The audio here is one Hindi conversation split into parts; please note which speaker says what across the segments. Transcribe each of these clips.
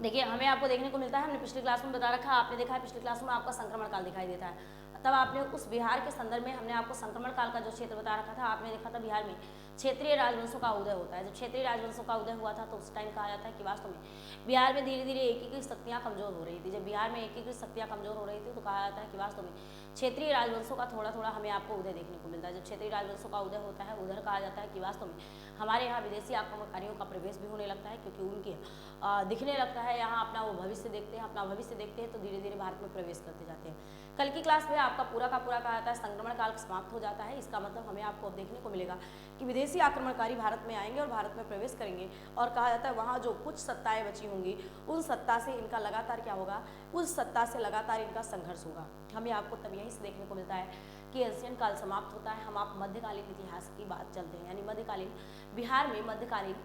Speaker 1: देखिए हमें आपको देखने को मिलता है, हमने पिछली क्लास में बता रखा, आपने देखा है पिछली क्लास में आपका संक्रमण काल दिखाई देता है। तब आपने उस बिहार के संदर्भ में हमने आपको संक्रमण काल का जो क्षेत्र बता रखा था, आपने देखा था बिहार में क्षेत्रीय राजवंशों का उदय होता है। जब क्षेत्रीय राजवंशों का उदय हुआ था तो उस टाइम कहा जाता है कि वास्तव में बिहार में धीरे धीरे एकीकृत शक्तियाँ कमजोर हो रही थी। जब बिहार में एकीकृत शक्तियाँ कमजोर हो रही थी तो कहा जाता है कि वास्तव में क्षेत्रीय राजवंशों का थोड़ा थोड़ा हमें आपको उदय देखने को मिलता है। जब क्षेत्रीय राजवंशों का उदय होता है, उधर कहा जाता है कि वास्तव में हमारे यहाँ विदेशी आक्रमणकारियों का प्रवेश भी होने लगता है, क्योंकि उनके दिखने लगता है यहाँ अपना वो भविष्य देखते हैं, अपना भविष्य देखते हैं तो धीरे धीरे भारत में प्रवेश करते जाते हैं। कल की क्लास में आपका पूरा का पूरा कहा जाता है संक्रमण काल समाप्त हो जाता है। इसका मतलब हमें आपको अब देखने को मिलेगा कि विदेशी आक्रमणकारी भारत में आएंगे और भारत में प्रवेश करेंगे, और कहा जाता है वहाँ जो कुछ सत्ताएं बची होंगी उन सत्ता से इनका लगातार क्या होगा, उस सत्ता से लगातार इनका संघर्ष होगा। हमें आपको तब यहीं से देखने को मिलता है कि एशियन काल समाप्त होता है। हम आप मध्यकालीन इतिहास की बात चलते हैं, यानी मध्यकालीन बिहार में मध्यकालीन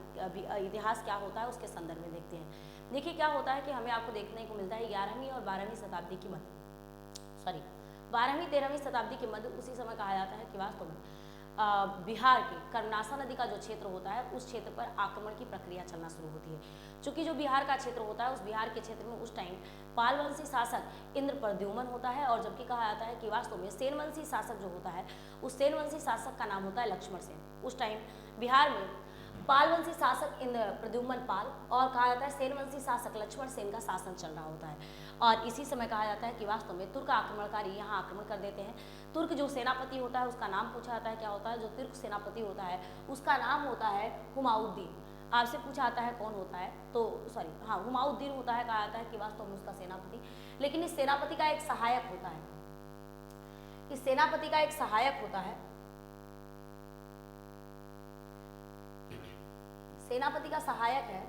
Speaker 1: इतिहास क्या होता है उसके संदर्भ में देखते हैं। देखिए क्या होता है कि हमें आपको देखने को मिलता है 11वीं और 12वीं शताब्दी की मध्य 12वीं 13वीं शताब्दी के मध्य उसी समय कहा जाता है कि वास्तव में बिहार के कर्मनाशा नदी का जो क्षेत्र होता है उस क्षेत्र पर आक्रमण की प्रक्रिया चलना शुरू होती है। चूंकि जो बिहार का क्षेत्र होता है उस बिहार के क्षेत्र में उस टाइम पालवंशी शासक इंद्र प्रद्युम्न होता है, और जबकि कहा जाता है कि वास्तव में सेनवंशी शासक जो होता है उस सेनवंशी शासक का नाम होता है लक्ष्मण सेन। उस टाइम बिहार में पालवंशी शासक इंद्र प्रद्युम्न पाल और कहा जाता है सेनवंशी शासक लक्ष्मण सेन का शासन चल रहा होता है, और इसी समय कहा जाता है कि वास्तव में तुर्क आक्रमणकारी यहाँ आक्रमण कर देते हैं। तुर्क जो सेनापति होता है उसका नाम पूछा जाता है, क्या होता है, जो तुर्क सेनापति होता है उसका नाम होता है हुमायूद्दीन। आपसे पूछा जाता है कौन होता है, तो हुमायूद्दीन होता है, कहा जाता है कि वास्तव में उसका सेनापति। लेकिन इस सेनापति का एक सहायक होता है, इस सेनापति का एक सहायक होता है, सेनापति का सहायक है,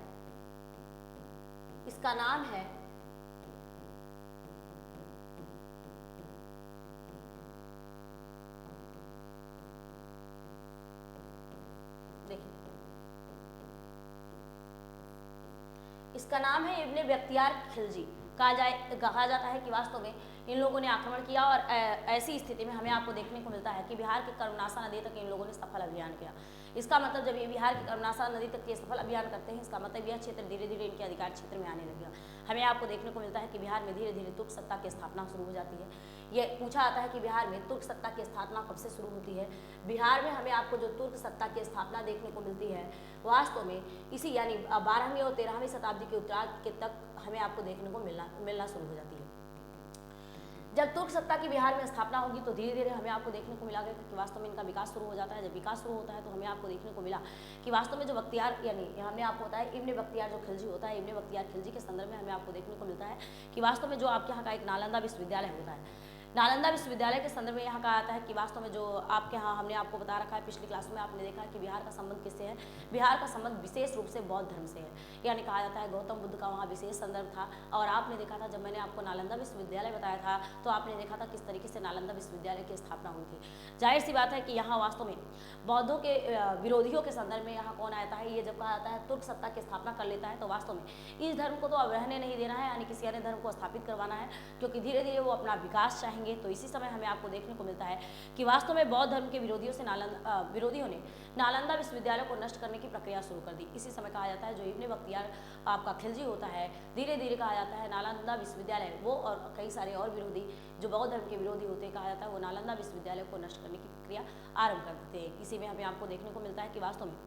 Speaker 1: इसका नाम है इसका नाम है इब्ने बख्तियार खिलजी। कहा जाता है कि वास्तव में इन लोगों ने आक्रमण किया, और ऐसी स्थिति में हमें आपको देखने को मिलता है कि बिहार के कर्मनाशा नदी तक इन लोगों ने सफल अभियान किया। इसका मतलब जब ये बिहार की कर्मनाशा नदी तक के सफल अभियान करते हैं, इसका मतलब यह क्षेत्र धीरे धीरे इनके अधिकार क्षेत्र में आने लगेगा। हमें आपको देखने को मिलता है कि बिहार में धीरे धीरे तुर्क सत्ता की स्थापना शुरू हो जाती है। ये पूछा जाता है कि बिहार में तुर्क सत्ता की स्थापना कब से शुरू होती है। बिहार में हमें आपको जो तुर्क सत्ता की स्थापना देखने को मिलती है वास्तव में इसी यानी 12वीं और 13वीं शताब्दी के उत्तरार्ध के तक हमें आपको देखने को मिलना शुरू हो जाती है। जब तुर्क सत्ता की बिहार में स्थापना होगी तो धीरे धीरे हमें आपको देखने को मिला कि वास्तव में इनका विकास शुरू हो जाता है। जब विकास शुरू होता है तो हमें आपको देखने को मिला कि वास्तव में जो बख्तियार यानी हमने आपको बताया इब्ने बख्तियार जो खिलजी होता है, इब्ने बख्तियार खिलजी के संदर्भ में हमें आपको देखने को मिलता है कि वास्तव में जो आपके यहाँ का एक नालंदा विश्वविद्यालय होता है, नालंदा विश्वविद्यालय के संदर्भ में यहाँ कहा जाता है कि वास्तव में जो आपके यहाँ हमने आपको बता रखा है पिछली क्लास में आपने देखा है कि बिहार का संबंध किससे है, बिहार का संबंध विशेष रूप से बौद्ध धर्म से है। यानी कहा जाता है गौतम बुद्ध का वहाँ विशेष संदर्भ था, और आपने देखा था जब मैंने आपको नालंदा विश्वविद्यालय बताया था तो आपने देखा था किस तरीके से नालंदा विश्वविद्यालय की स्थापना हुई थी। जाहिर सी बात है कि यहाँ वास्तव में बौद्धों के विरोधियों के संदर्भ में यहाँ कौन आता है, ये जब कहा जाता है तुर्क सत्ता की स्थापना कर लेता है तो वास्तव में इस धर्म को तो अब रहने नहीं देना है, यानी किसी अन्य धर्म को स्थापित करवाना है, क्योंकि धीरे धीरे वो अपना विकास चाहेंगे। तो इसी समय हमें आपको देखने को मिलता है कि वास्तव में बौद्ध धर्म के विरोधियों ने नालंदा विश्वविद्यालय को नष्ट करने की प्रक्रिया शुरू कर दी। इसी समय कहा जाता है जो इब्ने बख्तियार आपका खिलजी होता है, धीरे धीरे कहा जाता है नालंदा विश्वविद्यालय वो और कई सारे और विरोधी जो बौद्ध धर्म के विरोधी होते हैं, कहा जाता है वो नालंदा विश्वविद्यालय को नष्ट करने की प्रक्रिया आरंभ कर देते हैं। इसी में हमें आपको देखने को मिलता है कि वास्तव में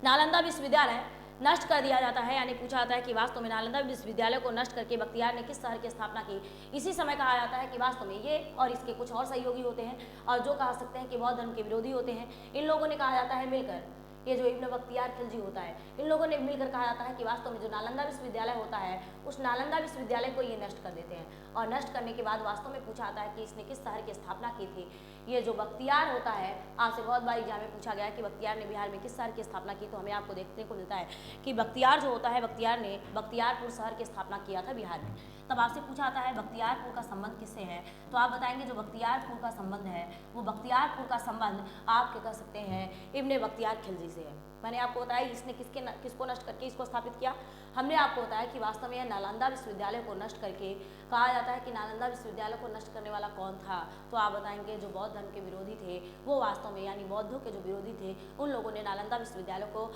Speaker 1: नालंदा विश्वविद्यालय नष्ट कर दिया जाता है, यानी पूछा जाता है कि वास्तव में नालंदा विश्वविद्यालय को नष्ट करके बख्तियार ने किस शहर की स्थापना की। इसी समय कहा जाता है कि वास्तव में ये और इसके कुछ और सहयोगी होते हैं और जो कह सकते हैं कि बौद्ध धर्म के विरोधी होते हैं, इन लोगों ने कहा जाता है मिलकर, ये जो इब्ने बख्तियार खिलजी होता है, इन लोगों ने मिलकर कहा जाता है कि वास्तव में जो नालंदा विश्वविद्यालय होता है उस नालंदा विश्वविद्यालय को ये नष्ट कर देते हैं, और नष्ट करने के बाद वास्तव में पूछा जाता है कि इसने किस शहर की स्थापना की थी। ये जो बख्तियार होता है, आपसे बहुत बार एग्जाम में पूछा गया है कि बख्तियार ने बिहार में किस शहर की स्थापना की, तो हमें आपको देखने को मिलता है कि बख्तियार जो होता है, बख्तियार ने बख्तियारपुर शहर की स्थापना किया था बिहार में। तब आपसे पूछा जाता है बख्तियारपुर का संबंध किससे है, तो आप बताएंगे जो बख्तियारपुर का संबंध है वो बख्तियारपुर का संबंध आप क्या कर सकते हैं इब्ने बख्तियार खिलजी से है। मैंने आपको बताया इसने किसको नष्ट करके इसको स्थापित किया। हमने आपको बताया कि वास्तव में यह नालंदा विश्वविद्यालय को नष्ट करके, कहा जाता है कि नालंदा विश्वविद्यालय को नष्ट करने वाला कौन था, तो आप बताएंगे जो बौद्ध धर्म के विरोधी थे वो वास्तव में, यानी बौद्धों के जो विरोधी थे उन लोगों ने नालंदा विश्वविद्यालय को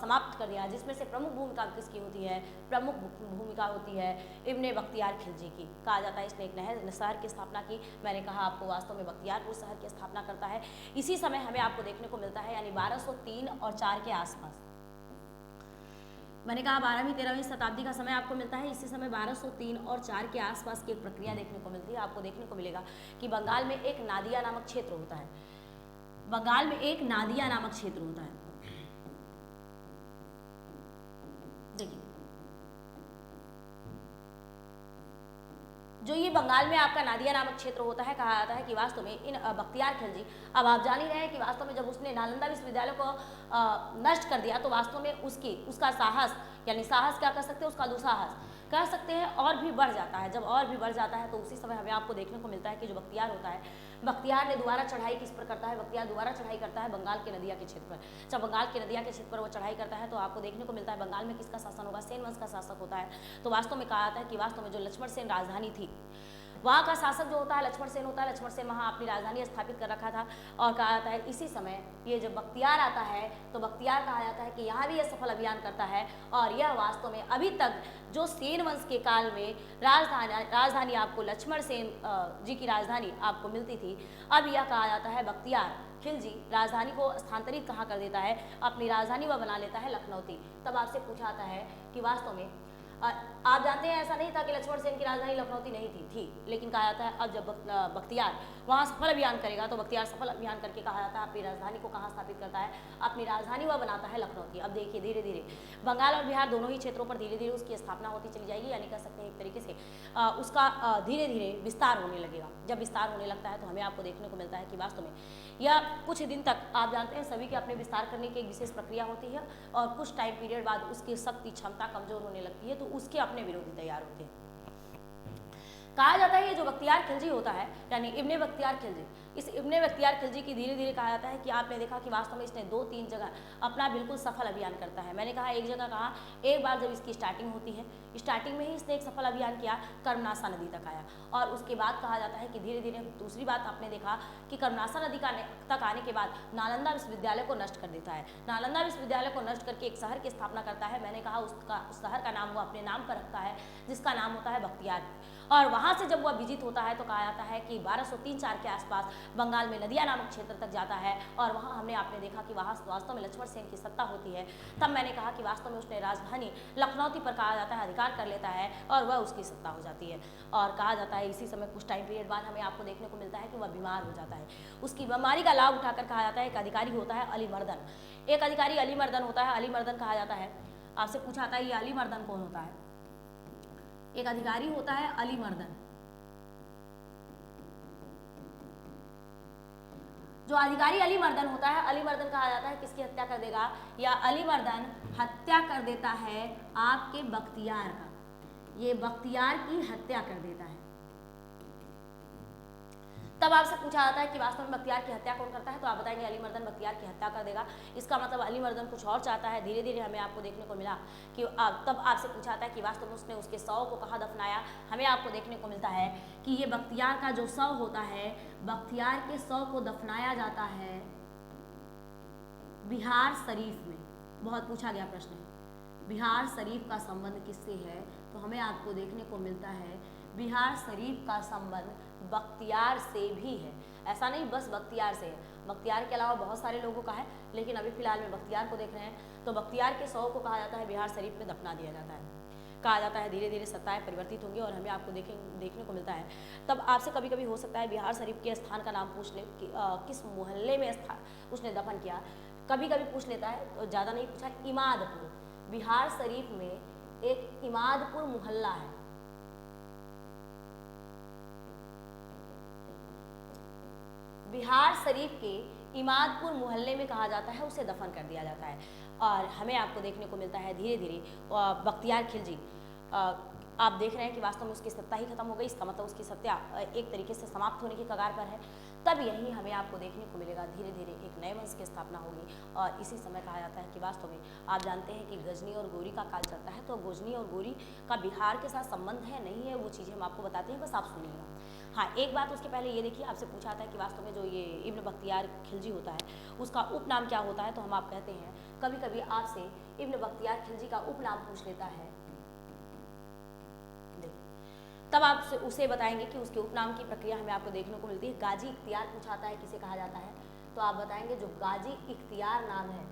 Speaker 1: समाप्त कर दिया, जिसमें से प्रमुख भूमिका किसकी होती है, प्रमुख भूमिका होती है इब्ने बख्तियार खिलजी की। कहा जाता है इसने एक नए शहर की स्थापना की। मैंने कहा आपको वास्तव में बख्तियारपुर शहर की स्थापना करता है। इसी समय हमें आपको देखने को मिलता है, यानी 1203 और 4 के आसपास। मैंने कहा 12वीं 13वीं शताब्दी का समय आपको मिलता है। इसी समय 1203 और 4 के आसपास की एक प्रक्रिया देखने को मिलती है। आपको देखने को मिलेगा कि बंगाल में एक नादिया नामक क्षेत्र होता है। बंगाल में एक नादिया नामक क्षेत्र होता है। देखिए जो ये बंगाल में आपका नादिया नामक क्षेत्र होता है, कहा जाता है कि वास्तव में इन बख्तियार खिलजी, अब आप जान ही रहे हैं कि वास्तव में जब उसने नालंदा विश्वविद्यालय को नष्ट कर दिया तो वास्तव में उसका साहस, यानी साहस क्या कर सकते हैं, उसका दुस्साहस कह सकते हैं, और भी बढ़ जाता है। जब और भी बढ़ जाता है तो उसी समय हमें आपको देखने को मिलता है कि जो बख्तियार होता है, बख्तियार ने दोबारा चढ़ाई किस पर करता है, बख्तियार दोबारा चढ़ाई करता है बंगाल के नदिया के क्षेत्र पर। जब बंगाल के नदिया के क्षेत्र पर वो चढ़ाई करता है तो आपको देखने को मिलता है बंगाल में किसका शासन होगा, सेन वंश का शासक होता है। तो वास्तव में कहा जाता है कि वास्तव में जो लक्ष्मण सेन राजधानी थी, वहाँ का शासक जो होता है लक्ष्मण सेन होता है। लक्ष्मण सेन वहाँ अपनी राजधानी स्थापित कर रखा था, और कहा जाता है इसी समय ये जब बख्तियार आता है तो बख्तियार कहा जाता है कि यहाँ भी यह सफल अभियान करता है, और यह वास्तव में अभी तक जो सेन वंश के काल में राजधानी आपको लक्ष्मण सेन जी की राजधानी आपको मिलती थी, अब यह कहा जाता है बख्तियार खिलजी राजधानी को स्थानांतरित कहाँ कर देता है, अपनी राजधानी वह बना लेता है लखनऊती। तब आपसे पूछा जाता है कि वास्तव में आप जानते हैं ऐसा नहीं था कि लक्ष्मण सेन की राजधानी लखनऊती नहीं थी, लेकिन कहा जाता है अब जब बख्तियार वहाँ सफल अभियान करेगा तो बख्तियार सफल अभियान करके कहा जाता है अपनी राजधानी को कहाँ स्थापित करता है, अपनी राजधानी वह बनाता है लखनऊती। अब देखिए धीरे धीरे बंगाल और बिहार दोनों ही क्षेत्रों पर धीरे धीरे उसकी स्थापना होती चली जाएगी, यानी कह सकते हैं एक तरीके से उसका धीरे धीरे विस्तार होने लगेगा। जब विस्तार होने लगता है तो हमें आपको देखने को मिलता है कि वास्तव में यह कुछ दिन तक, आप जानते हैं सभी के अपने विस्तार करने की एक विशेष प्रक्रिया होती है, और कुछ टाइम पीरियड बाद उसकी शक्ति क्षमता कमजोर होने लगती है, तो उसके अपने विरोधी तैयार होते हैं। कहा जाता है ये जो बख्तियार खिलजी होता है, यानी इब्ने बख्तियार खिलजी, इस इब्ने बख्तियार खिलजी की धीरे धीरे कहा जाता है कि आपने देखा कि वास्तव में इसने 2-3 जगह अपना बिल्कुल सफल अभियान करता है। मैंने कहा एक जगह कहा, एक बार जब इसकी स्टार्टिंग होती है, स्टार्टिंग में ही इसने एक सफल अभियान किया, कर्मनासा नदी तक आया, और उसके बाद कहा जाता है कि धीरे धीरे दूसरी बात आपने देखा कि कर्मनासा नदी तक आने के बाद नालंदा विश्वविद्यालय को नष्ट कर देता है। नालंदा विश्वविद्यालय को नष्ट करके एक शहर की स्थापना करता है। मैंने कहा उस शहर का नाम वो अपने नाम पर रखता है, जिसका नाम होता है बख्तियार। और वहाँ से जब वह विजित होता है तो कहा जाता है कि 1203-4 के आसपास बंगाल में नदिया नामक क्षेत्र तक जाता है, और वहाँ हमने आपने देखा कि वहाँ वास्तव में लक्ष्मण सेन की सत्ता होती है। तब मैंने कहा कि वास्तव में उसने राजधानी लखनऊती पर कहा जाता है अधिकार कर लेता है, और वह उसकी सत्ता हो जाती है। और कहा जाता है इसी समय कुछ टाइम पीरियड बाद हमें आपको देखने को मिलता है कि वह बीमार हो जाता है। उसकी बीमारी का लाभ उठाकर कहा जाता है एक अधिकारी होता है अली मर्दन, एक अधिकारी अली मर्दन होता है। अली मर्दन कहा जाता है, आपसे पूछा जाता है ये अली मर्दन कौन होता है, एक अधिकारी होता है अली मर्दन। जो अधिकारी अली मर्दन होता है, अली मर्दन कहा जाता है किसकी हत्या कर देगा, या अली मर्दन हत्या कर देता है आपके बख्तियार का, ये बख्तियार की हत्या कर देता है। तब आपसे पूछा जाता है कि वास्तव में बख्तियार की हत्या कौन करता है, तो आप बताएंगे अली मर्दन बख्तियार की हत्या कर देगा। इसका मतलब अली मर्दन कुछ और चाहता है। धीरे धीरे हमें आपको देखने को मिला कि तब आपसे पूछा जाता है कि वास्तव में उसने उसके शव को कहाँ दफनाया। हमें आपको देखने को मिलता है कि ये बख्तियार का जो शव होता है, बख्तियार के शव को दफनाया जाता है बिहार शरीफ में। बहुत पूछा गया प्रश्न है, बिहार शरीफ का संबंध किससे है, तो हमें आपको देखने को मिलता है बिहार शरीफ का संबंध बख्तियार से भी है। ऐसा नहीं बस बख्तियार से है, बख्तियार के अलावा बहुत सारे लोगों का है, लेकिन अभी फिलहाल में बख्तियार को देख रहे हैं। तो बख्तियार के शव को कहा जाता है बिहार शरीफ में दफना दिया जाता है। कहा जाता है धीरे धीरे सत्ताएं परिवर्तित होंगी, और हमें आपको देखने को मिलता है। तब आपसे कभी कभी हो सकता है बिहार शरीफ के स्थान का नाम पूछ ले कि किस मोहल्ले में उसने दफन किया, कभी कभी पूछ लेता है, तो ज़्यादा नहीं पूछा। इमादपुर, बिहार शरीफ में एक इमादपुर मोहल्ला है, बिहार शरीफ के इमादपुर मोहल्ले में कहा जाता है उसे दफन कर दिया जाता है। और हमें आपको देखने को मिलता है धीरे धीरे बख्तियार खिलजी, आप देख रहे हैं कि वास्तव में उसकी सत्ता ही खत्म हो गई। इसका मतलब उसकी सत्ता एक तरीके से समाप्त होने की कगार पर है। तब यही हमें आपको देखने को मिलेगा धीरे धीरे एक नए वंश की स्थापना होगी। और इसी समय कहा जाता है कि वास्तव में आप जानते हैं कि गजनी और गौरी का काल चलता है, तो गजनी और गौरी का बिहार के साथ संबंध है नहीं है वो चीज़ें हम आपको बताते हैं, बस आप सुनिएगा। हाँ, एक बात उसके पहले ये देखिए, आपसे पूछा था कि वास्तव में जो ये इब्न बख्तियार खिलजी होता है उसका उपनाम क्या होता है, तो हम आप कहते हैं कभी कभी आपसे इब्न बख्तियार खिलजी का उपनाम पूछ लेता है, तब आप उसे बताएंगे कि उसके उपनाम की प्रक्रिया हमें आपको देखने को मिलती है। गाजी इख्तियार पूछाता है किसे कहा जाता है, तो आप बताएंगे जो गाजी इख्तियार नाम है,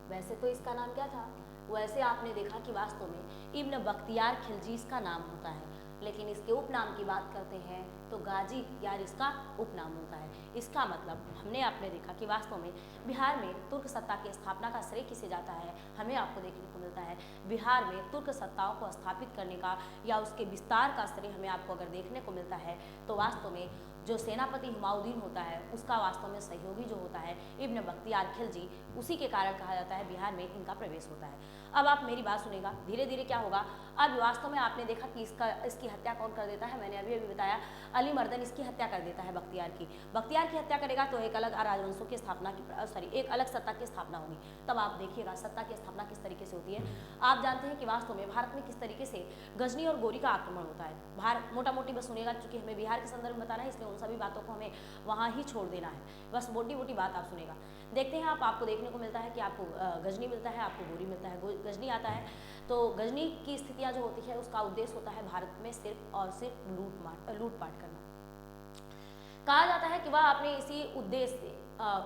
Speaker 1: वैसे तो इसका नाम क्या था, वैसे आपने देखा कि वास्तव में इब्न बख्तियार खिलजी इसका नाम होता है, लेकिन इसके उपनाम की बात करते हैं तो गाजी इख्तियार इसका उपनाम होता है। इसका मतलब आपने देखा कि वास्तव में बिहार में तुर्क सत्ता की स्थापना का श्रेय किसे जाता है, हमें आपको देखने को मिलता है बिहार में तुर्क सत्ताओं को स्थापित करने का या उसके विस्तार का श्रेय हमें आपको अगर देखने को मिलता है तो वास्तव में जो सेनापति हुमायूद्दीन होता है उसका वास्तव में सहयोगी जो होता है इब्न बख्तियार खिलजी, उसी के कारण कहा जाता है बिहार में इनका प्रवेश होता है। अब आप मेरी बात सुनेगा, धीरे धीरे क्या होगा, अब वास्तव में आपने देखा कि इसकी हत्या कौन कर देता है, मैंने अभी बताया अली मर्दन इसकी हत्या कर देता है बख्तियार की हत्या करेगा तो एक अलग राजवंशों की स्थापना की एक अलग सत्ता की स्थापना होगी। तब आप देखिएगा सत्ता की स्थापना किस तरीके से होती है। आप जानते हैं कि वास्तव में भारत में किस तरीके से गजनी और गौरी का आक्रमण होता है। भारत मोटा मोटी बस सुनेगा, चूंकि हमें बिहार के संदर्भ में बताना है इसलिए उन सभी बातों को हमें वहाँ ही छोड़ देना है, बस मोटी मोटी बात आप सुनेगा। देखते हैं आपको देखने को मिलता है कि आपको गजनी मिलता है, आपको गौरी मिलता है। गजनी आता है तो गजनी की स्थितियाँ जो होती है उसका उद्देश्य होता है भारत में सिर्फ और सिर्फ लूटपाट करना। कहा जाता है कि वह अपने इसी उद्देश्य से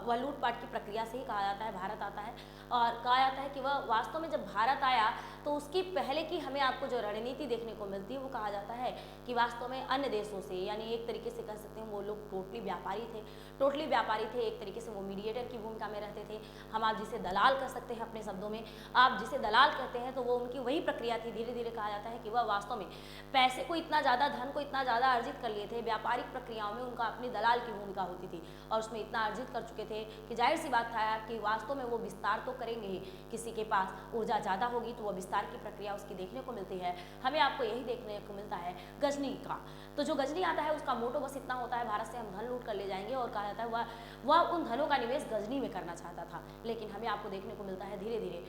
Speaker 1: वह लूटपाट की प्रक्रिया से ही कहा जाता है भारत आता है। और कहा जाता है कि वह वास्तव में जब भारत आया तो उसकी पहले की हमें आपको जो रणनीति देखने को मिलती है वो कहा जाता है कि वास्तव में अन्य देशों से, यानी एक तरीके से कह सकते हैं वो लोग टोटली व्यापारी थे, एक तरीके से वो मीडिएटर की भूमिका में रहते थे। हम आप जिसे दलाल कर सकते हैं अपने शब्दों में, आप जिसे दलाल कहते हैं तो वो उनकी वही प्रक्रिया थी। धीरे धीरे कहा जाता है कि वह वास्तव में पैसे को इतना ज़्यादा, धन को इतना ज़्यादा अर्जित कर लिए थे, व्यापारिक प्रक्रियाओं में उनका अपनी दलाल की भूमिका होती थी और उसमें इतना अर्जित कर चुके थे कि जाहिर सी बात था कि वास्तव में वो विस्तार तो करेंगे ही। किसी के पास ऊर्जा ज़्यादा होगी तो वो विस्तार की प्रक्रिया उसकी देखने को मिलती है। हमें आपको यही देखने को मिलता है गजनी का। तो जो गजनी आता है उसका मोटो बस इतना होता है भारत से हम धन लूट कर ले जाएंगे, और कहा जाता है वह उन धनों का निवेश गजनी में करना चाहता था। लेकिन हमें आपको देखने को मिलता है धीरे धीरे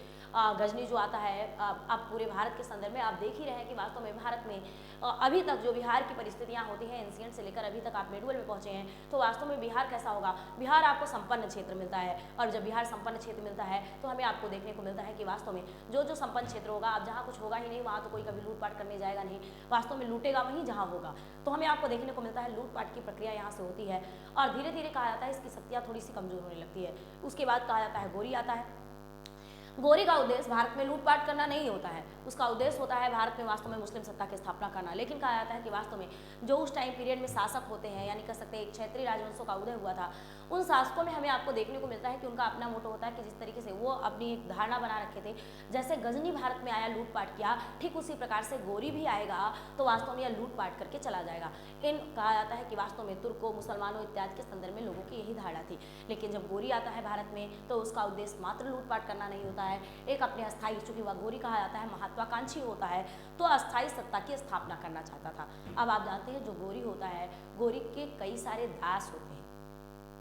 Speaker 1: गजनी जो आता है, अब पूरे भारत के संदर्भ में आप देख ही रहे हैं कि वास्तव में भारत में अभी तक जो बिहार की परिस्थितियां होती हैं एंशिएंट से लेकर अभी तक आप मिडल में पहुंचे हैं, तो वास्तव में बिहार कैसा होगा, बिहार आपको संपन्न क्षेत्र मिलता है। और जब बिहार संपन्न क्षेत्र मिलता है तो हमें आपको देखने को मिलता है कि वास्तव में जो संपन्न क्षेत्र होगा, अब जहाँ कुछ होगा ही नहीं वहाँ तो कोई कभी लूटपाट करने जाएगा नहीं, वास्तव में लूटेगा वहीं जहाँ होगा। तो हमें आपको देखने को मिलता है लूटपाट की प्रक्रिया यहाँ से होती है और धीरे धीरे कहा जाता है इसकी शक्तियाँ थोड़ी सी कमजोर होने लगती है। उसके बाद कहा जाता है गौरी आता है। गौरी का उद्देश्य भारत में लूटपाट करना नहीं होता है, उसका उद्देश्य होता है भारत में वास्तव में मुस्लिम सत्ता की स्थापना करना। लेकिन कहा जाता है कि वास्तव में जो उस टाइम पीरियड में शासक होते हैं, यानी कह सकते हैं एक क्षेत्रीय राजवंशों का उदय हुआ था, उन शासकों में हमें आपको देखने को मिलता है कि उनका अपना मोटो होता है कि जिस तरीके से वो अपनी एक धारणा बना रखे थे, जैसे गजनी भारत में आया लूटपाट किया, ठीक उसी प्रकार से गौरी भी आएगा तो वास्तव में यह लूटपाट करके चला जाएगा। कहा जाता है कि वास्तव में तुर्कों, मुसलमानों इत्यादि के संदर्भ में लोगों की यही धारणा थी। लेकिन जब गौरी आता है भारत में तो उसका उद्देश्य मात्र लूटपाट करना नहीं होता है, एक अपने अस्थायी, चूंकि वह गौरी कहा जाता है महत्वाकांक्षी होता है, तो अस्थायी सत्ता की स्थापना करना चाहता था। अब आप जानते हैं जो गौरी होता है, गौरी के कई सारे दास होते हैं।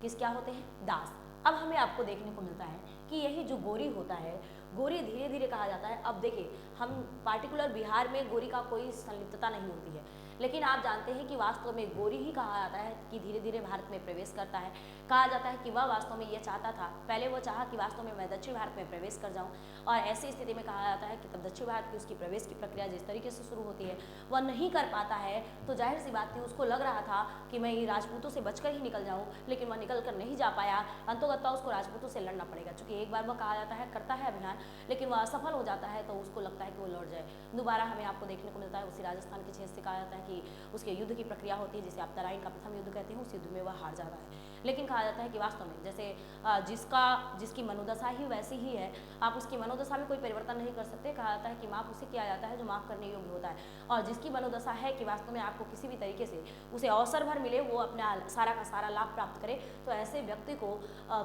Speaker 1: किस क्या होते हैं? दास। अब हमें आपको देखने को मिलता है कि यही जो गौरी होता है, गौरी धीरे धीरे कहा जाता है। अब देखिए, हम पार्टिकुलर बिहार में गौरी का कोई संलिप्तता नहीं होती है, लेकिन आप जानते हैं कि वास्तव में गौरी ही कहा जाता है कि धीरे धीरे भारत में प्रवेश करता है। कहा जाता है कि वह वास्तव में ये चाहता था, पहले वो चाहा कि वास्तव में मैं दक्षिण भारत में प्रवेश कर जाऊं, और ऐसी स्थिति में कहा जाता है कि तब दक्षिण भारत की उसकी प्रवेश की प्रक्रिया जिस तरीके से शुरू होती है वह नहीं कर पाता है। तो जाहिर सी बात थी, उसको लग रहा था कि मैं ये राजपूतों से बचकर ही निकल जाऊँ, लेकिन वह निकल कर नहीं जा पाया। अंतोगत्वा उसको राजपूतों से लड़ना पड़ेगा, चूँकि एक बार वह कहा जाता है करता है अभियान, लेकिन वह असफल हो जाता है, तो उसको लगता है कि वो लौट जाए। दोबारा हमें आपको देखने को मिलता है उसी राजस्थान के क्षेत्र से कहा जाता है कि उसके युद्ध की प्रक्रिया होती है, जिसे आप तराइन का प्रथम युद्ध कहते हैं, उस युद्ध में वह हार जाता है। लेकिन कहा जाता है कि वास्तव में जैसे जिसकी मनोदशा ही वैसी ही है, आप उसकी मनोदशा में कोई परिवर्तन नहीं कर सकते। कहा जाता है कि माफ़ उसे किया जाता है जो माफ़ करने योग्य होता है, और जिसकी मनोदशा है कि वास्तव में आपको किसी भी तरीके से उसे अवसर भर मिले, वो अपना सारा का सारा लाभ प्राप्त करे, तो ऐसे व्यक्ति को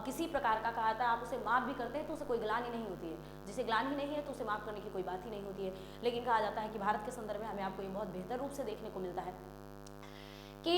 Speaker 1: किसी प्रकार का कहा जाता है आप उसे माफ़ भी करते हैं तो उसे कोई ग्लानि नहीं होती है। जिसे ग्लानि नहीं है तो उसे माफ़ करने की कोई बात ही नहीं होती है। लेकिन कहा जाता है कि भारत के संदर्भ में हमें आपको ये बहुत बेहतर रूप से देखने को मिलता है कि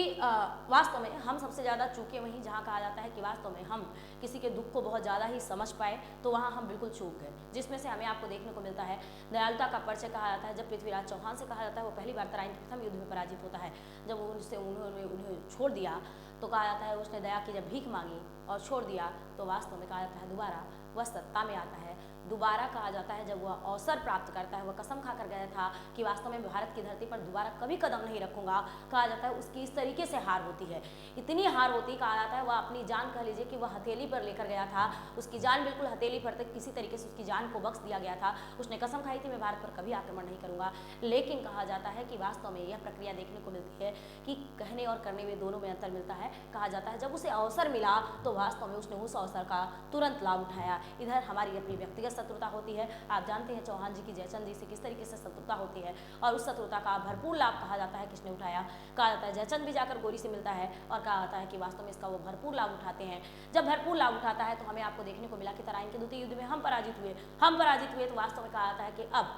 Speaker 1: वास्तव में हम सबसे ज़्यादा चूके वहीं जहाँ कहा जाता है कि वास्तव में हम किसी के दुख को बहुत ज़्यादा ही समझ पाए, तो वहाँ हम बिल्कुल चूक गए, जिसमें से हमें आपको देखने को मिलता है दयालुता का परिचय कहा जाता है। जब पृथ्वीराज चौहान से कहा जाता है वो पहली बार तराइन के प्रथम युद्ध में पराजित होता है, जब उनसे उन्होंने उन्हें छोड़ दिया तो कहा जाता है उसने दया की जब भीख मांगी और छोड़ दिया, तो वास्तव में कहा जाता है दोबारा वह सत्ता में आता है। दोबारा कहा जाता है जब वह अवसर प्राप्त करता है, वह कसम खाकर गया था कि वास्तव में भारत की धरती पर दोबारा कभी कदम नहीं रखूंगा, कहा जाता है उसकी इस तरीके से हार होती है, इतनी हार होती, कहा जाता है वह अपनी जान, कह लीजिए कि वह हथेली पर लेकर गया था, उसकी जान बिल्कुल हथेली पर तक किसी तरीके से उसकी जान को बख्श दिया गया था। उसने कसम खाई थी मैं भारत पर कभी आक्रमण नहीं करूंगा, लेकिन कहा जाता है कि वास्तव में यह प्रक्रिया देखने को मिलती है कि कहने और करने में दोनों में अंतर मिलता है। कहा जाता है जब उसे अवसर मिला तो वास्तव में उसने उस अवसर का तुरंत लाभ उठाया। इधर हमारी अपनी व्यक्तिगत शत्रुता होती है, आप जानते हैं चौहान जी की जयचंद जी से किस तरीके से शत्रुता होती है, और उस शत्रुता का भरपूर लाभ कहा जाता है किसने उठाया, कहा जाता है जयचंद भी जाकर गोरी से मिलता है और कहा जाता है कि वास्तव में इसका वो भरपूर लाभ उठाते हैं। जब भरपूर लाभ उठाता है तो हमें आपको देखने को मिला कि तराइन के द्वितीय युद्ध में हम पराजित हुए, तो वास्तव में कहा जाता है कि अब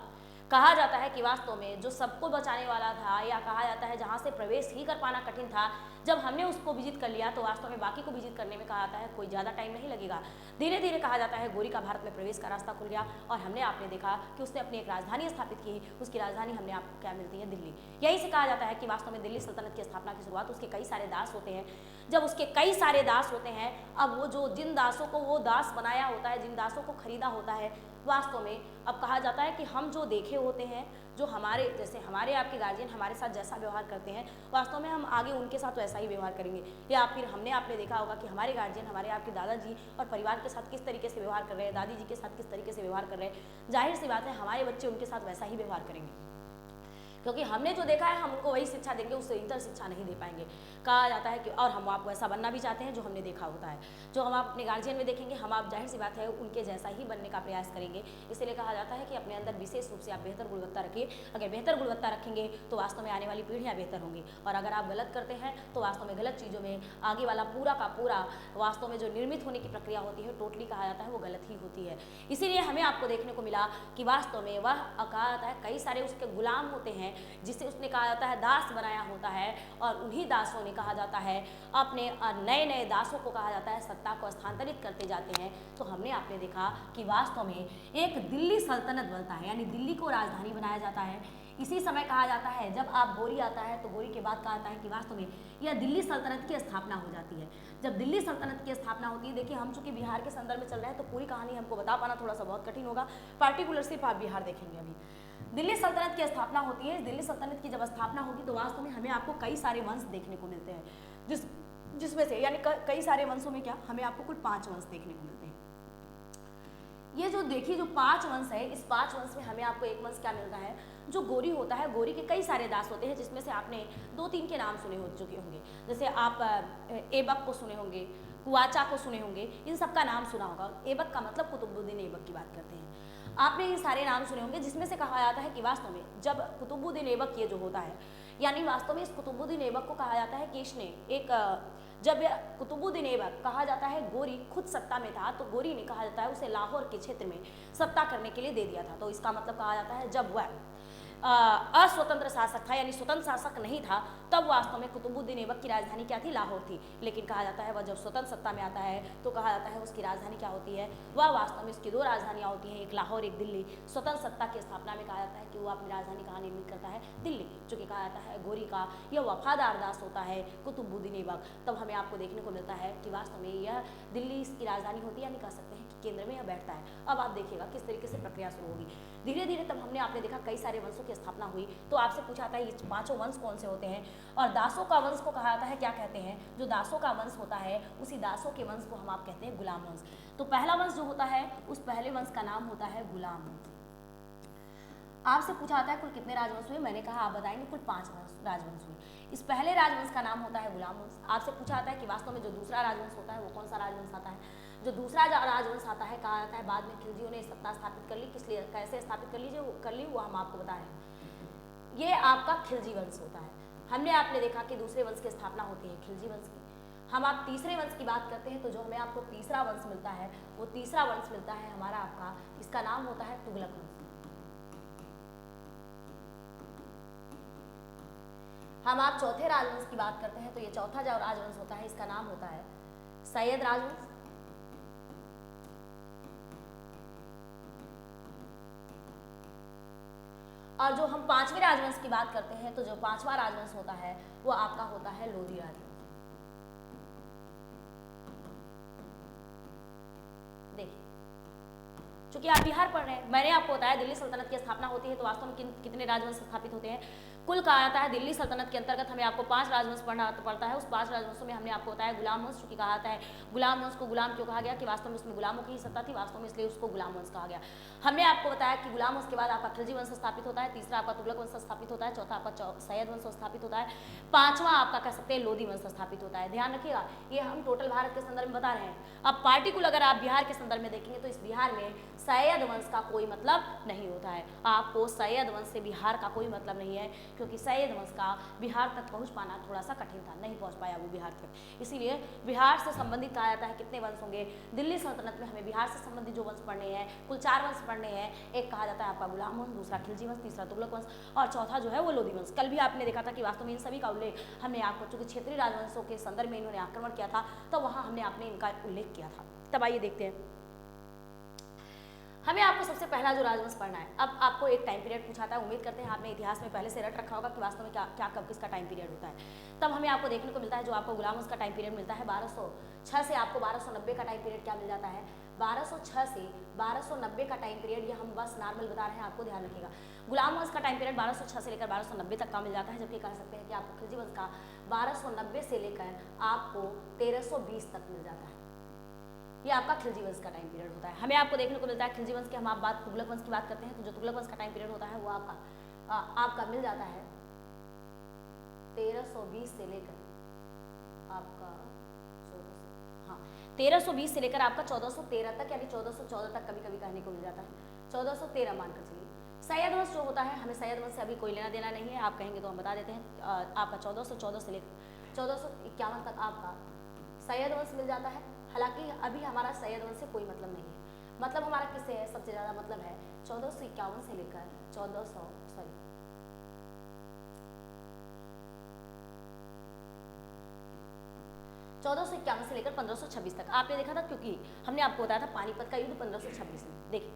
Speaker 1: कहा जाता है कि वास्तव में जो सबको बचाने वाला था, या कहा जाता है जहाँ से प्रवेश ही कर पाना कठिन था, जब हमने उसको विजित कर लिया तो वास्तव में बाकी को विजित करने में कहा जाता है कोई ज़्यादा टाइम नहीं लगेगा। धीरे धीरे कहा जाता है गोरी का भारत में प्रवेश का रास्ता खुल गया और हमने आपने देखा कि उसने अपनी एक राजधानी स्थापित की। उसकी राजधानी हमने आपको क्या मिलती है, दिल्ली। यही से कहा जाता है कि वास्तव में दिल्ली सल्तनत की स्थापना की शुरुआत, उसके कई सारे दास होते हैं। जब उसके कई सारे दास होते हैं, अब वो जो जिन दासों को वो दास बनाया होता है, जिन दासों को खरीदा होता है, वास्तव में अब कहा जाता है कि हम जो देखे होते हैं, जो हमारे जैसे हमारे आपके गार्जियन हमारे साथ जैसा व्यवहार करते हैं, वास्तव में हम आगे उनके साथ वैसा ही व्यवहार करेंगे। या फिर हमने आपने देखा होगा कि हमारे गार्जियन हमारे आपके दादाजी और परिवार के साथ किस तरीके से व्यवहार कर रहे हैं, दादी जी के साथ किस तरीके से व्यवहार कर रहे हैं, जाहिर सी बात है हमारे बच्चे उनके साथ वैसा ही व्यवहार करेंगे, क्योंकि हमने जो देखा है हम उनको वही शिक्षा देंगे, उससे इतर शिक्षा नहीं दे पाएंगे। कहा जाता है कि और हम आपको ऐसा बनना भी चाहते हैं जो हमने देखा होता है, जो हम आप अपने गार्जियन में देखेंगे, हम आप जाहिर सी बात है उनके जैसा ही बनने का प्रयास करेंगे। इसलिए कहा जाता है कि अपने अंदर विशेष रूप से आप बेहतर गुणवत्ता रखिए। अगर बेहतर गुणवत्ता रखेंगे तो वास्तव में आने वाली पीढ़ियाँ बेहतर होंगी, और अगर आप गलत करते हैं तो वास्तव में गलत चीज़ों में आगे वाला पूरा का पूरा वास्तव में जो निर्मित होने की प्रक्रिया होती है, टोटली कहा जाता है वो गलत ही होती है। इसीलिए हमें आपको देखने को मिला कि वास्तव में वह कहा जाता है कई सारे उसके गुलाम होते हैं, जिसे उसने कहा जाता है दास बनाया होता है, और उन्हीं दासों ने कहा जाता है अपने नए नए दासों को कहा जाता है सत्ता को स्थानांतरित करते जाते हैं। तो हमने आपने देखा कि वास्तव में एक दिल्ली सल्तनत बनता है, यानी दिल्ली को राजधानी बनाया जाता है। इसी समय कहा जाता है जब आप गोरी आता है तो गोरी के बाद कहा जाता है कि वास्तव में यह दिल्ली सल्तनत की स्थापना हो जाती है। जब दिल्ली सल्तनत की स्थापना होती है, देखिए हम चूंकि बिहार के संदर्भ में चल रहे हैं तो पूरी कहानी हमको बता पाना थोड़ा सा बहुत कठिन होगा, पार्टिकुलर सिर्फ आप बिहार देखेंगे। अभी दिल्ली सल्तनत की स्थापना होती है। दिल्ली सल्तनत की जब स्थापना होगी तो वास्तव में हमें आपको कई सारे वंश देखने को मिलते हैं, जिसमें से यानी कई सारे वंशों में क्या हमें आपको कुल 5 वंश देखने को मिलते हैं। ये जो देखिए जो 5 वंश है, इस 5 वंश में हमें आपको एक वंश क्या मिलता है, जो गोरी होता है। गोरी के कई सारे दास होते हैं, जिसमें से आपने 2-3 के नाम सुने हो चुके होंगे। जैसे आप ऐबक को सुने होंगे, कुआचा को सुने होंगे, इन सब का नाम सुना होगा। ऐबक का मतलब कुतुबुद्दीन ऐबक की बात करते हैं। आपने ये सारे नाम सुने होंगे, जिसमें से कहा जाता है कि वास्तव में जब कुतुबुद्दीन ऐबक ये जो होता है, यानी वास्तव में इस कुतुबुद्दीन ऐबक को कहा जाता है कि इसने एक जब कुतुबुद्दीन ऐबक कहा जाता है गोरी खुद सत्ता में था, तो गोरी ने कहा जाता है उसे लाहौर के क्षेत्र में सत्ता करने के लिए दे दिया था। तो इसका मतलब कहा जाता है जब वह अस्वतंत्र शासक था, यानी स्वतंत्र शासक नहीं था, तब वास्तव में कुतुबुद्दीन ऐबक की राजधानी क्या थी, लाहौर थी। लेकिन कहा जाता है वह जब स्वतंत्र सत्ता में आता है तो कहा जाता है उसकी राजधानी क्या होती है, वह वास्तव में उसकी 2 राजधानियाँ होती हैं, एक लाहौर एक दिल्ली। स्वतंत्र सत्ता की स्थापना में कहा जाता है कि वो अपनी राजधानी कहाँ निर्मित करता है, दिल्ली। चूँकि कहा जाता है गोरी का यह वफादार दास होता है कुतुबुद्दीन ऐबक, तब हमें आपको देखने को मिलता है कि वास्तव में यह दिल्ली इसकी राजधानी होती है, यानी कह सकते हैं कि केंद्र में यह बैठता है। अब आप देखिएगा किस तरीके से प्रक्रिया शुरू होगी। धीरे धीरे तब हमने आपने देखा कई सारे वंशों की स्थापना हुई। तो आपसे पूछा जाता है ये 5 वंश कौन से होते हैं, और दासों का वंश को कहा जाता है क्या कहते हैं, जो दासों का वंश होता है उसी दासों के वंश को हम आप कहते हैं गुलाम वंश। तो पहला वंश जो होता है उस पहले वंश का नाम होता है गुलाम वंश। आपसे पूछा जाता है कुल कितने राजवंश हुए, मैंने कहा आप बताएंगे कुल 5 राजवंश हुए। इस पहले राजवंश का नाम होता है गुलाम वंश। आपसे पूछा जाता है कि वास्तव में जो दूसरा राजवंश होता है वो कौन सा राजवंश आता है। जो दूसरा राजवंश आता है, कहा जाता है बाद में खिलजियों ने सत्ता स्थापित कर ली, किस लिए कैसे स्थापित कर ली वो हम आपको बता रहे हैं। ये आपका खिलजी वंश होता है। हमने आपने देखा कि दूसरे वंश की स्थापना होती है खिलजी वंश की। हम आप तीसरे वंश की बात करते हैं तो जो हमें आपको तीसरा वंश मिलता है वो तीसरा वंश मिलता है हमारा आपका, इसका नाम होता है तुगलक वंश। हम आप चौथे राजवंश की बात करते हैं तो ये चौथा जो राजवंश होता है इसका नाम होता है सैयद राजवंश। और जो हम पांचवें राजवंश की बात करते हैं तो जो पांचवा राजवंश होता है वो आपका होता है लोधी राजवंश। देखिए, चूंकि आप बिहार पढ़ रहे हैं, मैंने आपको बताया दिल्ली सल्तनत की स्थापना होती है तो वास्तव में कितने राजवंश स्थापित होते हैं, कुल कहा जाता है दिल्ली सल्तनत के अंतर्गत हमें आपको 5 राजवंश पढ़ना पड़ता है। उस 5 राजवंशों में हमने आपको बताया गुलाम वंश, चूंकि कहा जाता है गुलाम वंश को गुलाम क्यों कहा गया कि वास्तव में उसमें गुलामों की ही सत्ता थी, वास्तव में इसलिए उसको गुलाम वंश कहा गया। हमने आपको बताया कि गुलाम वंश के बाद आपका खिलजी वंश स्थापित होता है, तीसरा आपका तुगलक वंश स्थापित होता है, चौथा आपका सैयद वंश स्थापित होता है, पांचवा आपका कह सकते हैं लोधी वंश स्थापित होता है। ध्यान रखिएगा, ये हम टोटल भारत के संदर्भ में बता रहे हैं। अब पार्टिकुलर अगर आप बिहार के संदर्भ में देखेंगे तो इस बिहार में सैयद वंश का कोई मतलब नहीं होता है। आपको सैयद वंश से बिहार का कोई मतलब नहीं है, क्योंकि सैयद वंश का बिहार तक पहुंच पाना थोड़ा सा कठिन था, नहीं पहुंच पाया वो बिहार तक। इसीलिए बिहार से संबंधित कहा जाता है कितने वंश होंगे दिल्ली सल्तनत में, हमें बिहार से संबंधित जो वंश पढ़ने हैं कुल 4 वंश पढ़ने हैं। एक कहा जाता है आपका गुलाम वंश, दूसरा खिलजी वंश, तीसरा तुगलक वंश और चौथा जो है वो लोधी वंश। कल भी आपने देखा था कि वास्तव में इन सभी का उल्लेख हमने आपको, चूंकि क्षेत्रीय राजवंशों के संदर्भ में इन्होंने आक्रमण किया था तो वहां हमने आपने इनका उल्लेख किया था। तब आइए देखते हैं, हमें आपको सबसे पहला जो राजवंश पढ़ना है। अब आपको एक टाइम पीरियड पूछा था, उम्मीद करते हैं आपने इतिहास में पहले से रट रखा होगा कि वास्तव में क्या कब किसका टाइम पीरियड होता है। तब हमें आपको देखने को मिलता है जो आपको गुलाम वंश का टाइम पीरियड मिलता है 1206 से आपको 1290 का टाइम पीरियड क्या मिल जाता है, 1206 से 1290 का टाइम पीरियड। ये हम बस नॉर्मल बता रहे हैं, आपको ध्यान रखिएगा। गुलाम वंश का टाइम पीरियड 1206 से लेकर 1290 तक का मिल जाता है, जबकि कह सकते हैं कि आपको खिलजी वंश का 1290 से लेकर आपको 1320 तक मिल जाता है। ये आपका खिलजी वंश का टाइम पीरियड होता है। हमें आपको देखने को मिलता है खिलजी वंश के, हम आप बात तुगलक वंश की बात करते हैं तो जो तुगलक वंश का टाइम पीरियड होता है वो आपका मिल जाता है 1320 से लेकर आपका 1320 से लेकर आपका 1413 तक, यानी 1414 तक कभी कभी कहने को मिल जाता है, 1413 मानकर चलिए। सैयद वंश जो होता है, हमें सैयद वंश से अभी कोई लेना देना नहीं है, आप कहेंगे तो हम बता देते हैं। आपका 1414 से लेकर 1451 तक आपका सैयद वंश मिल जाता है। हालांकि अभी हमारा सैयद वंश से कोई मतलब नहीं है, मतलब हमारा किससे है, सबसे ज़्यादा मतलब है 1451 से लेकर 1451 से लेकर 1526 तक आपने देखा था, क्योंकि हमने आपको बताया था पानीपत का युद्ध 1526 में। देखिए,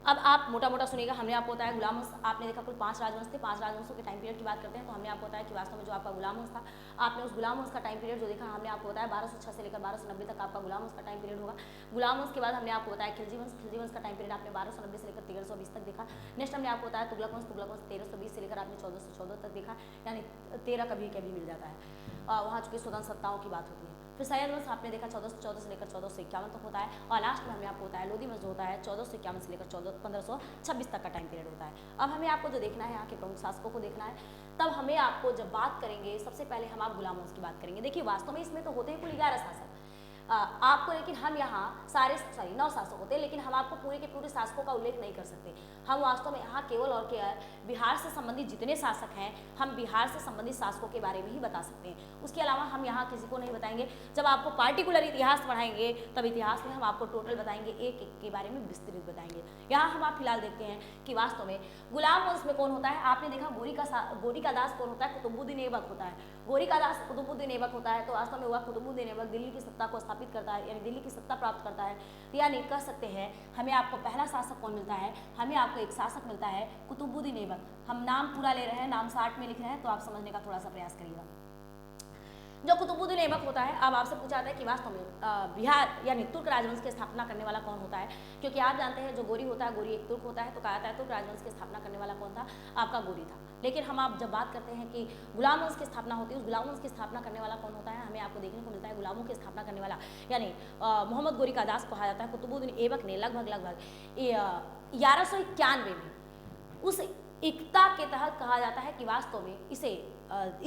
Speaker 1: अब आप मोटा मोटा सुनिएगा, हमने आपको बताया गुलाम वंश, आपने देखा कुल 5 राजवंश थे, 5 राजवंशों के टाइम पीरियड की बात करते हैं तो हमने आपको बताया कि वास्तव में जो आपका गुलाम वंश था, आपने उस गुलाम वंश का टाइम पीरियड जो देखा, हमने आपको बताया 1206 से लेकर 1290 तक आपका गुलाम वंश का टाइम पीरियड होगा। गुलाम वंश के बाद हमने आपको बताया खिलजी वंश, खिलजी वंश का टाइम पीरियड आपने 1290 से लेकर 1320 तक देखा। नेक्स्ट हमने आपको बताया तुगलक वंश, तुगलक वंश 1320 से लेकर आपने 1414 तक देखा, यानी 13 कभी कभी मिल जाता है, वहाँ चूंकि स्वतंत्र सत्ताओं की बात होती है। फिर सैयद वंश आपने देखा 1414 से लेकर 1451 तक होता है, और लास्ट में हमने आपको बताया लोधी वंश जो होता है 1451 से लेकर 1526 तक का टाइम पीरियड होता है। अब हमें आपको जो देखना है, यहाँ के प्रमुख शासकों को देखना है। तब हमें आपको जब बात करेंगे, सबसे पहले हम आप गुलाम वंश की बात करेंगे। देखिए, वास्तव में इसमें तो होते हैं कुल 11 शासक आपको, लेकिन हम यहाँ 9 शासक होते हैं, लेकिन हम आपको पूरे के पूरे शासकों का उल्लेख नहीं कर सकते। हम वास्तव में यहाँ केवल और केवल बिहार से संबंधित जितने शासक हैं, हम बिहार से संबंधित शासकों के बारे में ही बता सकते हैं। उसके अलावा हम यहाँ किसी को नहीं बताएंगे। जब आपको पार्टिकुलर इतिहास पढ़ाएंगे तब इतिहास में हम आपको टोटल बताएंगे, एक एक के बारे में विस्तृत बताएंगे। यहाँ हम आप फिलहाल देखते हैं कि वास्तव में गुलाम वंश में कौन होता है। आपने देखा गोरी का दास कौन होता है, कुतुबुद्दीन ऐबक होता है। गोरी का दास कुतुबुद्दीन ऐबक होता है, तो वास्तव में वह कुतुबुद्दीन ऐबक दिल्ली की सत्ता को स्थापित करता है, यानी दिल्ली की सत्ता प्राप्त करता है। यानी कह सकते हैं हमें आपको पहला शासक कौन मिलता है, हमें आपको एक शासक मिलता है कुतुबुद्दीन ऐबक। हम नाम पूरा ले रहे हैं, नाम शार्ट में लिख रहे हैं, तो आप समझने का थोड़ा सा प्रयास करिएगा। जो कुतुबुद्दीन ऐबक होता है, अब आपसे पूछा जाता है कि वास्तव में बिहार यानी तुर्क राजवंश की स्थापना करने वाला कौन होता है, क्योंकि आप जानते हैं जो गोरी होता है, गोरी एक तुर्क होता है, तो कहा जाता है तुर्क राजवंश की स्थापना करने वाला कौन था, आपका गोरी था। लेकिन हम आप जब बात करते हैं कि गुलाम वंश की स्थापना होती है, उस गुलाम वंश की स्थापना करने वाला कौन होता है, हमें आपको देखने को मिलता है गुलामों की स्थापना करने वाला, यानी मोहम्मद गोरी का दास कहा जाता है। कुतुबुद्दीन ऐबक ने लगभग 1191 में उस एकता के तहत कहा जाता है कि वास्तव में इस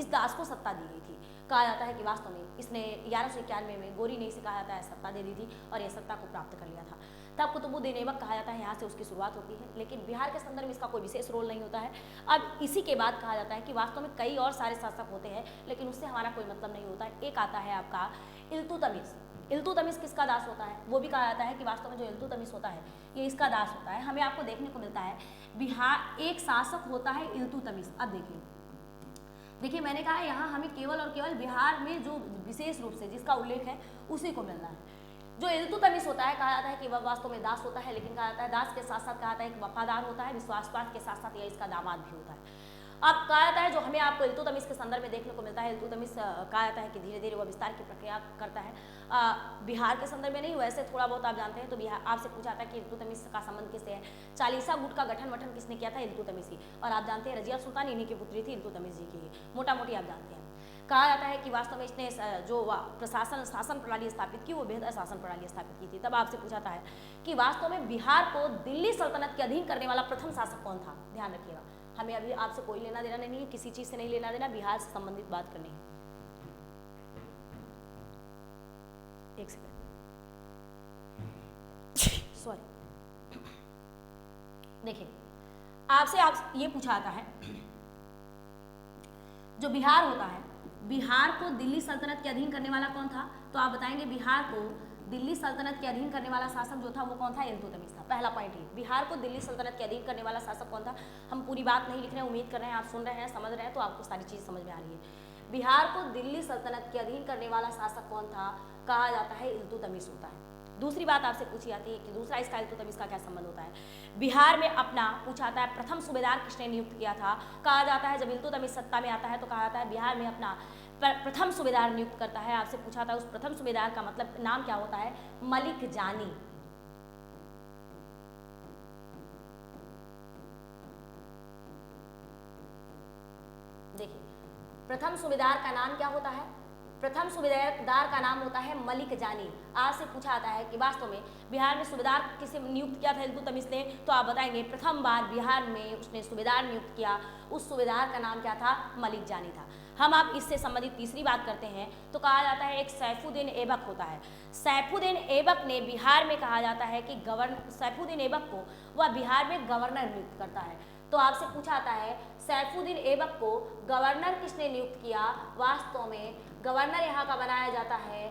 Speaker 1: दास को सत्ता दी गई थी। कहा जाता है कि वास्तव में इसने 1191 में गोरी ने इसे कहा जाता है सत्ता दे दी थी और यह सत्ता को प्राप्त कर लिया था। तब कुतुबुद्दीन ऐबक कहा जाता है, यहाँ से उसकी शुरुआत होती है। लेकिन बिहार के संदर्भ में इसका कोई विशेष रोल नहीं होता है। अब इसी के बाद कहा जाता है कि वास्तव में कई और सारे शासक होते हैं, लेकिन उससे हमारा कोई मतलब नहीं होता है। एक आता है आपका इल्तुतमिश। इल्तुतमिश किसका दास होता है, वो भी कहा जाता है कि वास्तव में जो इल्तुतमिश होता है ये इसका दास होता है। हमें आपको देखने को मिलता है बिहार एक शासक होता है इल्तुतमिश। अब देखिए, देखिए मैंने कहा यहाँ हमें केवल और केवल बिहार में जो विशेष रूप से जिसका उल्लेख है उसी को मिलना है। जो इल्तुतमिश होता है, कहा जाता है कि वह वास्तव में दास होता है, लेकिन कहा जाता है दास के साथ साथ कहा जाता है कि वफादार होता है, विश्वासपात के साथ साथ यह इसका दामाद भी होता है। अब कहा जाता है जो हमें आपको इल्तुतमिश के संदर्भ में देखने को मिलता है, इल्तुतमिश कहा जाता है कि धीरे धीरे वह विस्तार की प्रक्रिया करता है। बिहार के संदर्भ में नहीं, वैसे थोड़ा बहुत आप जानते हैं। तो बिहार आपसे पूछा था कि इल्तुतमिश का संबंध किससे है, चालीसा गुट का गठन वठन किसने किया था, इल्तुतमिश ही। और आप जानते हैं रजिया सुल्तान इन्हीं की पुत्री थी, इल्तुतमिश जी की ही, मोटा मोटी आप जानते हैं। कहा जाता है कि वास्तव में इसने जो प्रशासन शासन प्रणाली स्थापित की वो बेहतर शासन प्रणाली स्थापित की थी। तब आपसे पूछाता है कि वास्तव में बिहार को दिल्ली सल्तनत के अधीन करने वाला प्रथम शासक कौन था। ध्यान रखिएगा, हमें अभी आपसे कोई लेना देना नहीं है, किसी चीज से नहीं लेना देना, बिहार से संबंधित बात करनी है। एक सेकंड, सॉरी। देखिए आपसे आप ये पूछा जाता है जो बिहार होता है, बिहार को दिल्ली सल्तनत के अधीन करने वाला कौन था। तो आप बताएंगे बिहार को दिल्ली सल्तनत के अधीन करने वाला शासक जो था वो कौन था, इल्तुतमिश था। पहला पॉइंट ये, बिहार को दिल्ली सल्तनत के अधीन करने वाला शासक कौन था। हम पूरी बात नहीं लिख रहे हैं, उम्मीद कर रहे हैं आप सुन रहे हैं, समझ रहे हैं, तो आपको सारी चीज़ समझ में आ रही है। बिहार को दिल्ली सल्तनत के अधीन करने वाला शासक कौन था, कहा जाता है इल्तुतमिश होता है। दूसरी बात आपसे पूछी जाती है कि दूसरा इसका इल्तुतमिश का क्या संबंध होता है। बिहार में अपना पूछा जाता है प्रथम सूबेदार किसने नियुक्त किया था। कहा जाता है जब इल्तुतमिश सत्ता में आता है तो कहा जाता है बिहार में अपना प्रथम सूबेदार नियुक्त करता है। आपसे पूछा था उस प्रथम सूबेदार का मतलब नाम क्या होता है, मलिक जानी। देखिए प्रथम सूबेदार का नाम क्या होता है, प्रथम सूबेदार का नाम होता है मलिक जानी। आपसे पूछा जाता है कि वास्तव में बिहार में सूबेदार किसे नियुक्त किया था इल्तुतमिश ने, तो आप बताएंगे प्रथम बार बिहार में उसने सूबेदार नियुक्त किया, उस सूबेदार का नाम क्या था, मलिक जानी था। हम आप इससे संबंधित तीसरी बात करते हैं तो कहा जाता है एक सैफुद्दीन ऐबक होता है। सैफुद्दीन ऐबक ने बिहार में कहा जाता है कि सैफुद्दीन ऐबक को वह बिहार में गवर्नर नियुक्त करता है। तो आपसे पूछा जाता है सैफुद्दीन ऐबक को गवर्नर किसने नियुक्त किया। वास्तव में गवर्नर यहाँ का बनाया जाता है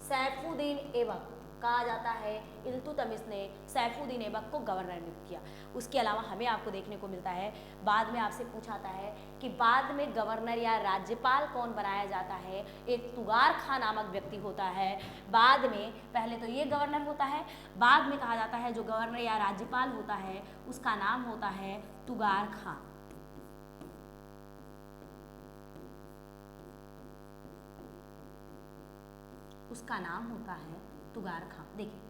Speaker 1: सैफुद्दीन ऐबक। कहा जाता है इल्तुतमिश ने सैफुद्दीन ऐबक को गवर्नर नियुक्त किया। उसके अलावा हमें आपको देखने को मिलता है बाद में आपसे पूछा जाता है कि बाद में गवर्नर या राज्यपाल कौन बनाया जाता है, एक तुगार खां नामक व्यक्ति होता है। बाद में पहले तो ये गवर्नर होता है, बाद में कहा जाता है जो गवर्नर या राज्यपाल होता है उसका नाम होता है तुगार खां। उसका नाम होता है तुगार खां। देखिए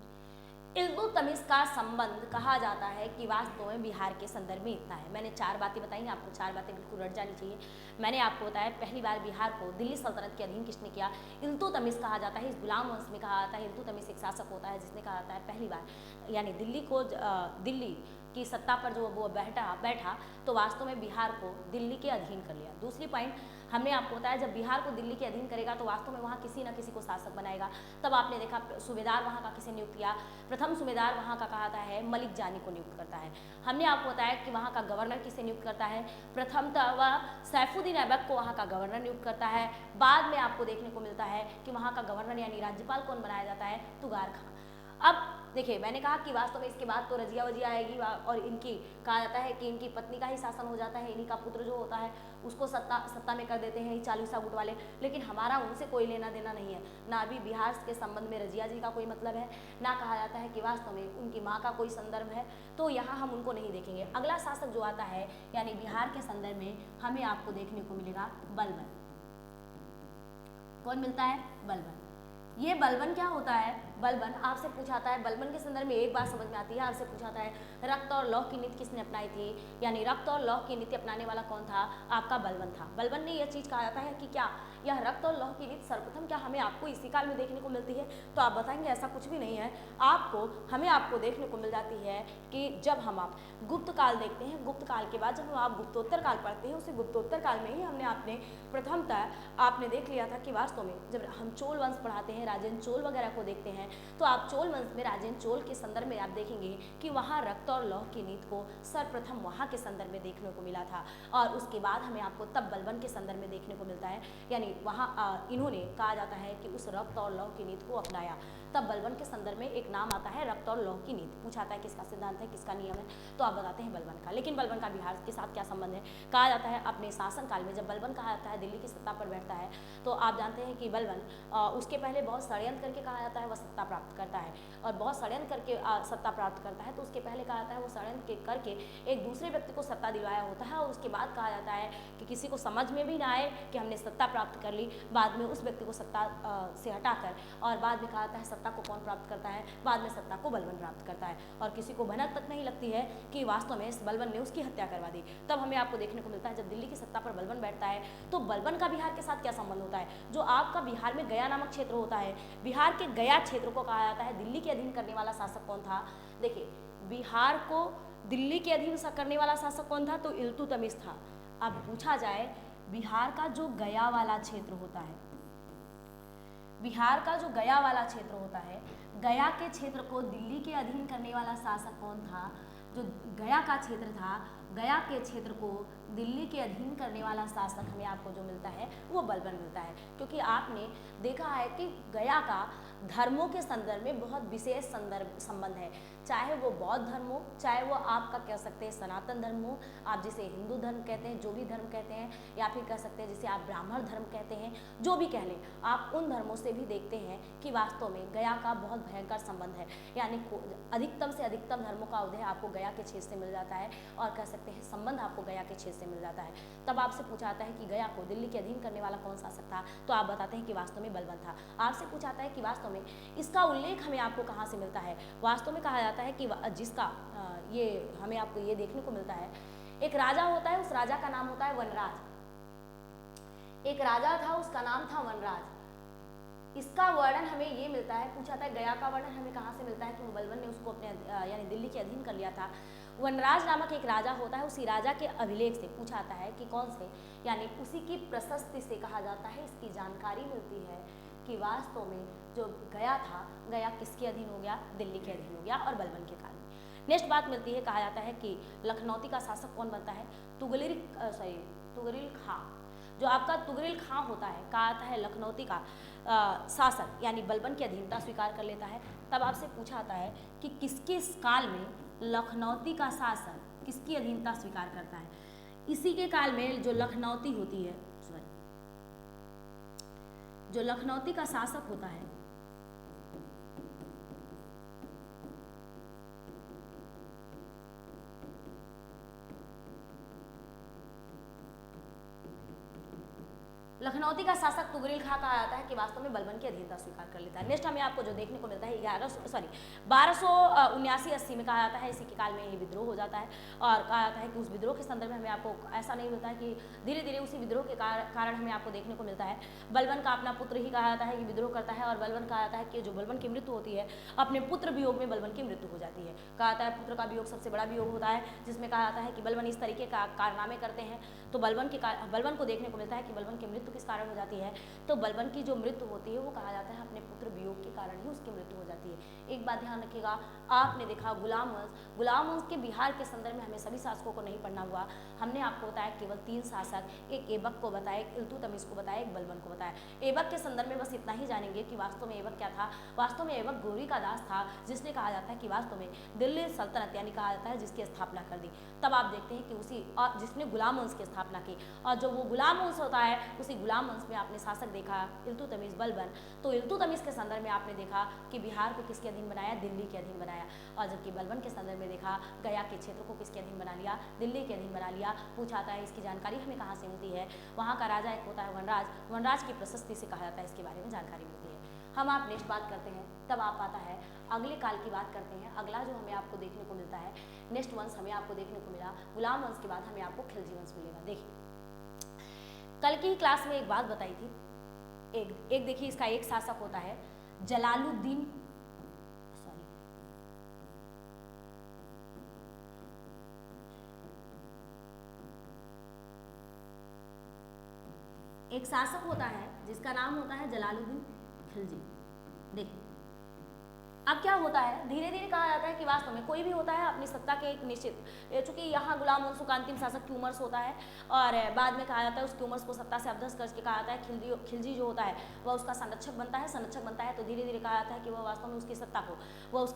Speaker 1: इल्तुतमिश का संबंध कहा जाता है कि वास्तव में बिहार के संदर्भ में इतना है। मैंने 4 बातें बताई हैं, आपको 4 बातें बिल्कुल रट जानी चाहिए। मैंने आपको बताया पहली बार बिहार को दिल्ली सल्तनत के अधीन किसने किया, इल्तुतमिश कहा जाता है। इस गुलाम वंश में कहा जाता है इल्तुतमिश एक शासक होता है जिसने कहा जाता है पहली बार यानी दिल्ली की सत्ता पर जो वो बैठा तो वास्तव में बिहार को दिल्ली के अधीन कर लिया। दूसरी पॉइंट हमने आपको बताया जब बिहार को दिल्ली के अधीन करेगा तो वास्तव में वहाँ किसी न किसी को शासक बनाएगा। तब आपने देखा सूबेदार वहाँ का किसे नियुक्त किया, प्रथम सूबेदार वहाँ का कहा जाता है मलिक जानी को नियुक्त करता है। हमने आपको बताया कि वहाँ का गवर्नर किसे नियुक्त करता है, प्रथमतः वह सैफुद्दीन ऐबक को वहाँ का गवर्नर नियुक्त करता है। बाद में आपको देखने को मिलता है कि वहाँ का गवर्नर यानी राज्यपाल कौन बनाया जाता है, तुगार खां। अब देखिए मैंने कहा कि वास्तव में इसके बाद तो रजिया वजिया आएगी और इनकी कहा जाता है कि इनकी पत्नी का ही शासन हो जाता है, इन्हीं का पुत्र जो होता है उसको सत्ता में कर देते हैं चालीसा गुट वाले। लेकिन हमारा उनसे कोई लेना देना नहीं है, ना अभी बिहार के संबंध में रजिया जी का कोई मतलब है, ना कहा जाता है कि वास्तव में उनकी माँ का कोई संदर्भ है, तो यहाँ हम उनको नहीं देखेंगे। अगला शासक जो आता है यानी बिहार के संदर्भ में हमें आपको देखने को मिलेगा बलबन। कौन मिलता है, बलबन। ये बलबन क्या होता है, बलबन आपसे पूछाता है बलबन के संदर्भ में एक बात समझ में आती है। आपसे पूछाता है रक्त और लौह की नीति किसने अपनाई थी, यानी रक्त और लौह की नीति अपनाने वाला कौन था, आपका बलबन था। बलबन ने यह चीज़ कहा जाता है कि क्या यह रक्त और लौह की नीति सर्वप्रथम क्या हमें आपको इसी काल में देखने को मिलती है, तो आप बताएंगे ऐसा कुछ भी नहीं है। हमें आपको देखने को मिल जाती है कि जब हम आप गुप्त काल देखते हैं, गुप्त काल के बाद जब हम आप गुप्तोत्तर काल पढ़ते हैं, उसी गुप्तोत्तर काल में ही हमने आपने प्रथमतः आपने देख लिया था कि वास्तव में जब हम चोल वंश पढ़ाते हैं, राजेंद्र चोल वगैरह को देखते हैं तो आप चोल वंश में राजेंद्र चोल के संदर्भ में आप देखेंगे कि वहाँ रक्त और लौह की नीति को सर्वप्रथम वहाँ के संदर्भ में देखने को मिला था, और उसके बाद हमें आपको तब बलबन के संदर्भ में देखने को मिलता है, यानी वहाँ इन्होंने कहा जाता है कि उस रक्त और लौह की नीति को अपनाया। तब बलबन के संदर्भ में एक नाम आता है रक्त और लौह की नीति। पूछा आता है किसका सिद्धांत है, किसका नियम है, तो आप बताते हैं बलबन का। लेकिन बलबन का बिहार के साथ क्या संबंध है? कहा जाता है अपने शासनकाल में जब बलबन कहा जाता है दिल्ली की सत्ता पर बैठता है, तो आप जानते हैं कि बलबन उसके पहले बहुत षड्यंत्र करके कहा जाता है वह सत्ता प्राप्त करता है, और बहुत षड्यंत्र करके सत्ता प्राप्त करता है। तो उसके पहले कहा जाता है वो षड्यंत्र करके एक दूसरे व्यक्ति को सत्ता दिलवाया होता है, और उसके बाद कहा जाता है कि किसी को समझ में भी ना आए कि हमने सत्ता प्राप्त कर ली, बाद में उस व्यक्ति को सत्ता से हटाकर, और बाद में कहा जाता है सत्ता को कौन प्राप्त करता है, बाद में सत्ता को बलबन प्राप्त करता है, और किसी को भनक तक नहीं लगती है कि वास्तव में इस बलबन ने उसकी हत्या करवा दी। तब हमें आपको देखने को मिलता है जब दिल्ली की सत्ता पर बलबन बैठता है, तो बलबन का बिहार के साथ क्या संबंध होता है? जो आपका बिहार में गया नामक क्षेत्र होता है, बिहार के गया क्षेत्र को कहा जाता है दिल्ली के अधीन करने वाला शासक कौन था? देखिए, बिहार को दिल्ली के अधीन करने वाला शासक कौन था? तो इल्तुतमिश था। अब पूछा जाए बिहार का जो गया वाला क्षेत्र होता है, बिहार का जो गया वाला क्षेत्र होता है, गया के क्षेत्र को दिल्ली के अधीन करने वाला शासक कौन था? जो गया का क्षेत्र था, गया के क्षेत्र को दिल्ली के अधीन करने वाला शासक हमें आपको जो मिलता है वो बलबन मिलता है, क्योंकि आपने देखा है कि गया का धर्मों के संदर्भ में बहुत विशेष संबंध है, चाहे वो बौद्ध धर्म हो, चाहे वो आपका कह सकते हैं सनातन धर्म हो, आप जिसे हिंदू धर्म कहते हैं, जो भी धर्म कहते हैं, या फिर कह सकते हैं जिसे आप ब्राह्मण धर्म कहते हैं, जो भी कह लें, आप उन धर्मों से भी देखते हैं कि वास्तव में गया का बहुत भयंकर संबंध है, यानी अधिकतम से अधिकतम धर्मों का उदय आपको गया के क्षेत्र से मिल जाता है, और कह सकते हैं संबंध आपको गया के क्षेत्र से मिल जाता है। तब आपसे पूछा जाता है कि गया को दिल्ली के अधीन करने वाला कौन शासक था, तो आप बताते हैं कि वास्तव में बलबन था। आपसे पूछा जाता है कि वास्तव में इसका उल्लेख हमें आपको कहाँ से मिलता है? वास्तव में कहा जाता है कि जिसका ये हमें आपको ये देखने को मिलता है, एक राजा होता है, उस राजा का नाम होता है वनराज। एक राजा था, उसका नाम था वनराज। इसका वर्णन हमें ये मिलता है, पूछा था गया का वर्णन हमें कहाँ से मिलता है कि वो बलबन ने उसको अपने यानी दिल्ली के अधीन कर लिया था। वनराज नामक एक राजा होता है, उसी राजा के अभिलेख से पूछा आता है कि कौन से, यानी उसी की प्रशस्ति से कहा जाता है, इसकी जानकारी मिलती है कि वास्तव में जो गया था, गया किसके अधीन हो गया? दिल्ली के अधीन हो गया, और बलबन के कारण। नेक्स्ट बात मिलती है, कहा जाता है कि लखनौती का शासक कौन बनता है? तुगरिल खां। जो आपका तुगरिल खां होता है, कहा जाता है लखनौती का शासक यानी बलबन की अधीनता स्वीकार कर लेता है। तब आपसे पूछा आता है कि किसके काल में लखनौती का शासन किसकी अधीनता स्वीकार करता है? इसी के काल में जो लखनौती होती है, जो लखनौती का शासक होता है, लखनौती का शासक तुगरिल खां कहा जाता है कि वास्तव में बलबन की अधीनता स्वीकार कर लेता है। नेक्स्ट हमें आपको जो देखने को मिलता है 1279-80 में कहा जाता है इसी के काल में ये विद्रोह हो जाता है, और कहा जाता है कि उस विद्रोह के संदर्भ में हमें आपको ऐसा नहीं मिलता है कि धीरे धीरे उसी विद्रोह के कारण हमें आपको देखने को मिलता है बलबन का अपना पुत्र ही कहा जाता है कि विद्रोह करता है, और बलबन कहा जाता है कि जो बलबन की मृत्यु होती है, अपने पुत्र वियोग में बलबन की मृत्यु हो जाती है। कहा जाता है पुत्र का वियोग सबसे बड़ा वियोग होता है, जिसमें कहा जाता है कि बलबन इस तरीके का कारनामे करते हैं, तो बलबन को देखने को मिलता है कि बलबन की मृत्यु किस कारण हो जाती है? तो बलबन की जो मृत्यु होती है वो कहा जाता है अपने पुत्र वियोग के कारण ही उसकी मृत्यु हो जाती है। एक बात ध्यान रखिएगा, आपने देखा गुलाम वंश के बिहार के संदर्भ में हमें सभी शासकों को नहीं पढ़ना हुआ, हमने आपको बताया केवल 3 शासक, एक ऐबक को बताया, एक इल्तुतमिश को बताया, एक बलबन को बताया। ऐबक के संदर्भ में बस इतना ही जानेंगे कि वास्तव में ऐबक क्या था। वास्तव में ऐबक गोरी का दास था, जिसने कहा जाता है कि वास्तव में दिल्ली सल्तनत यानी कहा जाता है जिसकी स्थापना कर दी। तब आप देखते हैं कि उसी जिसने गुलाम वंश की स्थापना की, और जो वो गुलाम वंश होता है उसी गुलाम वंश में आपने शासक देखा इल्तुतमिश, बलबन। तो इल्तुतमिश के संदर्भ में आपने देखा कि बिहार को किसके अधीन बनाया? दिल्ली के अधीन बनाया, और जबकि बलबन के संदर्भ में देखा गया के क्षेत्र को किसके अधीन बना लिया? दिल्ली के अधीन बना लिया। पूछा आता है इसकी जानकारी हमें कहाँ से मिलती है? वहाँ का राजा एक होता है वनराज, वनराज की प्रशस्ति से कहा जाता है इसके बारे में जानकारी मिलती है। हम आप नेक्स्ट बात करते हैं, तब आप आता है अगले काल की बात करते हैं। अगला जो हमें आपको देखने को मिलता है, नेक्स्ट वंश हमें आपको देखने को मिला गुलाम वंश के बाद हमें आपको खिलजी वंश मिलेगा। देखिए कल की क्लास में एक बात बताई थी, एक देखिए इसका एक शासक होता है जलालुद्दीन, एक शासक होता है जिसका नाम होता है जलालुद्दीन खिलजी। देखिए अब क्या होता है, धीरे धीरे कहा जाता है कि वास्तव में कोई भी होता है अपनी सत्ता के एक निश्चित, चूंकि यहाँ गुलाम वंशों का अंतिम शासक क्यूमर्स होता है और बाद में कहा जाता है उस क्यूमर्स को सत्ता से अवध्वस्त करके कहा जाता है खिलजी जो होता है वह उसका संरक्षक बनता है। तो धीरे धीरे कहा जाता है कि वह वास्तव में उसकी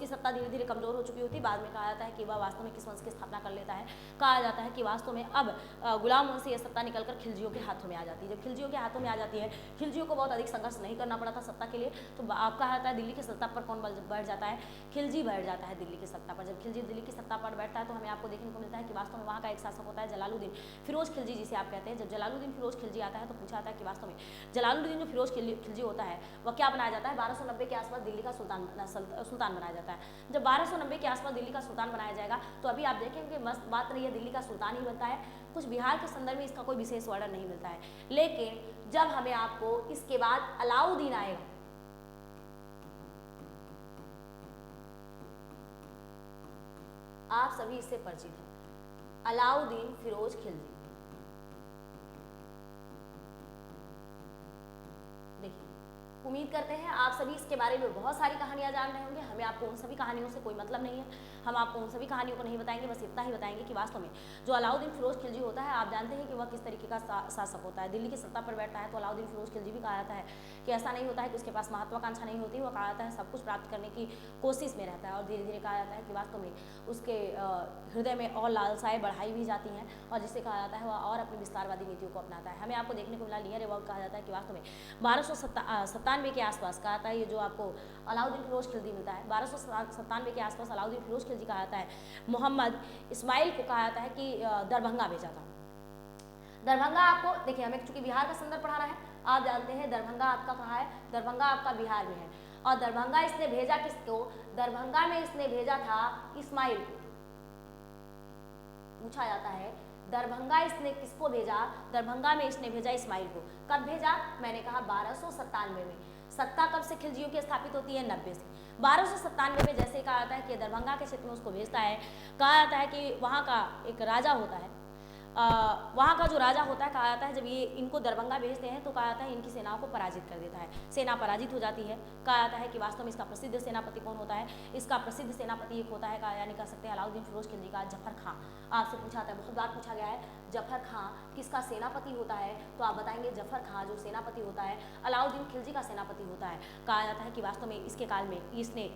Speaker 1: सत्ता धीरे धीरे कमजोर हो चुकी होती है। बाद में कहा जाता है कि वह वास्तव में किस वंश की स्थापना कर लेता है। कहा जाता है कि वास्तव में अब गुलाम वंश से यह सत्ता निकलकर खिलजियों के हाथों में आ जाती है। जब खिलजियों के हाथों में आ जाती है, खिलजियों को बहुत अधिक संघर्ष नहीं करना पड़ा था सत्ता के लिए, तो आप कहा जाता है दिल्ली की सत्ता पर कौन बैठ जाता है, खिलजी बैठ जाता है दिल्ली की सत्ता पर। जब खिलजी दिल्ली की सत्ता पर बैठता है तो हमें आपको देखने को मिलता है कि वास्तव में वहाँ का एक शासक होता है जलालुद्दीन फिरोज खिलजी, जिसे आप कहते हैं। जब जलालुद्दीन फिरोज खिलजी आता है तो पूछा जाता है कि वास्तव में जलालुद्दीन जो फिरोज खिलजी होता है वह क्या बनाया जाता है, 1290 के आसपास दिल्ली का सुल्तान बनाया जाता है। जब 1290 के आसपास दिल्ली का सुल्तान बनाया जाएगा तो अभी आप देखेंगे मस्त बात नहीं है, दिल्ली का सुल्तान ही बनता है। कुछ बिहार के संदर्भ में इसका कोई विशेष वर्णन नहीं मिलता है, लेकिन जब हमें आपको इसके बाद अलाउद्दीन आएगा, आप सभी इससे परिचित हैं, अलाउद्दीन फिरोज खिलजी। देखिए, उम्मीद करते हैं आप सभी इसके बारे में बहुत सारी कहानियां जान रहे होंगे। हमें आपको उन सभी कहानियों से कोई मतलब नहीं है, हम आपको उन सभी कहानियों को नहीं बताएंगे, बस इतना ही बताएंगे कि वास्तव में जो अलाउद्दीन फिरोज खिलजी होता है, आप जानते हैं कि वह किस तरीके का शासक होता है। दिल्ली की सत्ता पर बैठता है तो अलाउद्दीन फिरोज खिलजी भी कहा जाता है कि ऐसा नहीं होता है कि उसके पास महत्वाकांक्षा नहीं होती, वह कहा जाता है सब कुछ प्राप्त करने की कोशिश में रहता है। और धीरे धीरे कहा जाता है कि वास्तव में उसके हृदय में और लालसाएं बढ़ाई भी जाती हैं, और जिससे कहा जाता है वह और अपनी विस्तारवादी नीतियों को अपनाता है। हमें आपको देखने को मिला नियर अबाउट कहा जाता है कि वास्तव में 1297 के आसपास कहा जाता है, ये जो आपको अलाउद्दीन फिरोज खिलजी मिलता है 1297 के आसपास अलाउद्दीन फिरोज खिलजी कहा जाता है मोहम्मद इस्माइल को कहा जाता है कि दरभंगा भेजा था। दरभंगा आपको देखिए, हमें चूंकि बिहार का संदर्भ पढ़ाना है, आप जानते हैं दरभंगा आपका कहाँ है, दरभंगा आपका बिहार में है। और दरभंगा इसने भेजा किसको, दरभंगा में इसने भेजा था इस्माइल को। पूछा जाता है दरभंगा इसने किसको भेजा, दरभंगा में इसने भेजा इस्माइल को। कब भेजा, मैंने कहा 1297 में। सत्ता कब से खिलजियों की स्थापित होती है, 90 से। 1297 में जैसे कहा जाता है कि दरभंगा के क्षेत्र में उसको भेजता है, कहा जाता है कि वहाँ का एक राजा होता है, वहाँ का जो राजा होता है, कहा जाता है जब ये इनको दरभंगा भेजते हैं तो कहा जाता है इनकी सेनाओं को पराजित कर देता है, सेना पराजित हो जाती है। कहा जाता है कि वास्तव में इसका प्रसिद्ध सेनापति कौन होता है, इसका प्रसिद्ध सेनापति एक होता है, यानी कह सकते हैं अलाउद्दीन फिरोज खिलजी का जफर खां। आपसे पूछा जाता है, बहुत बार पूछा गया है जफर खां किसका सेनापति होता है, तो आप बताएंगे जफर खां जो सेनापति होता है अलाउद्दीन खिलजी का सेनापति होता है। कहा जाता है कि वास्तव में इसके काल में इसने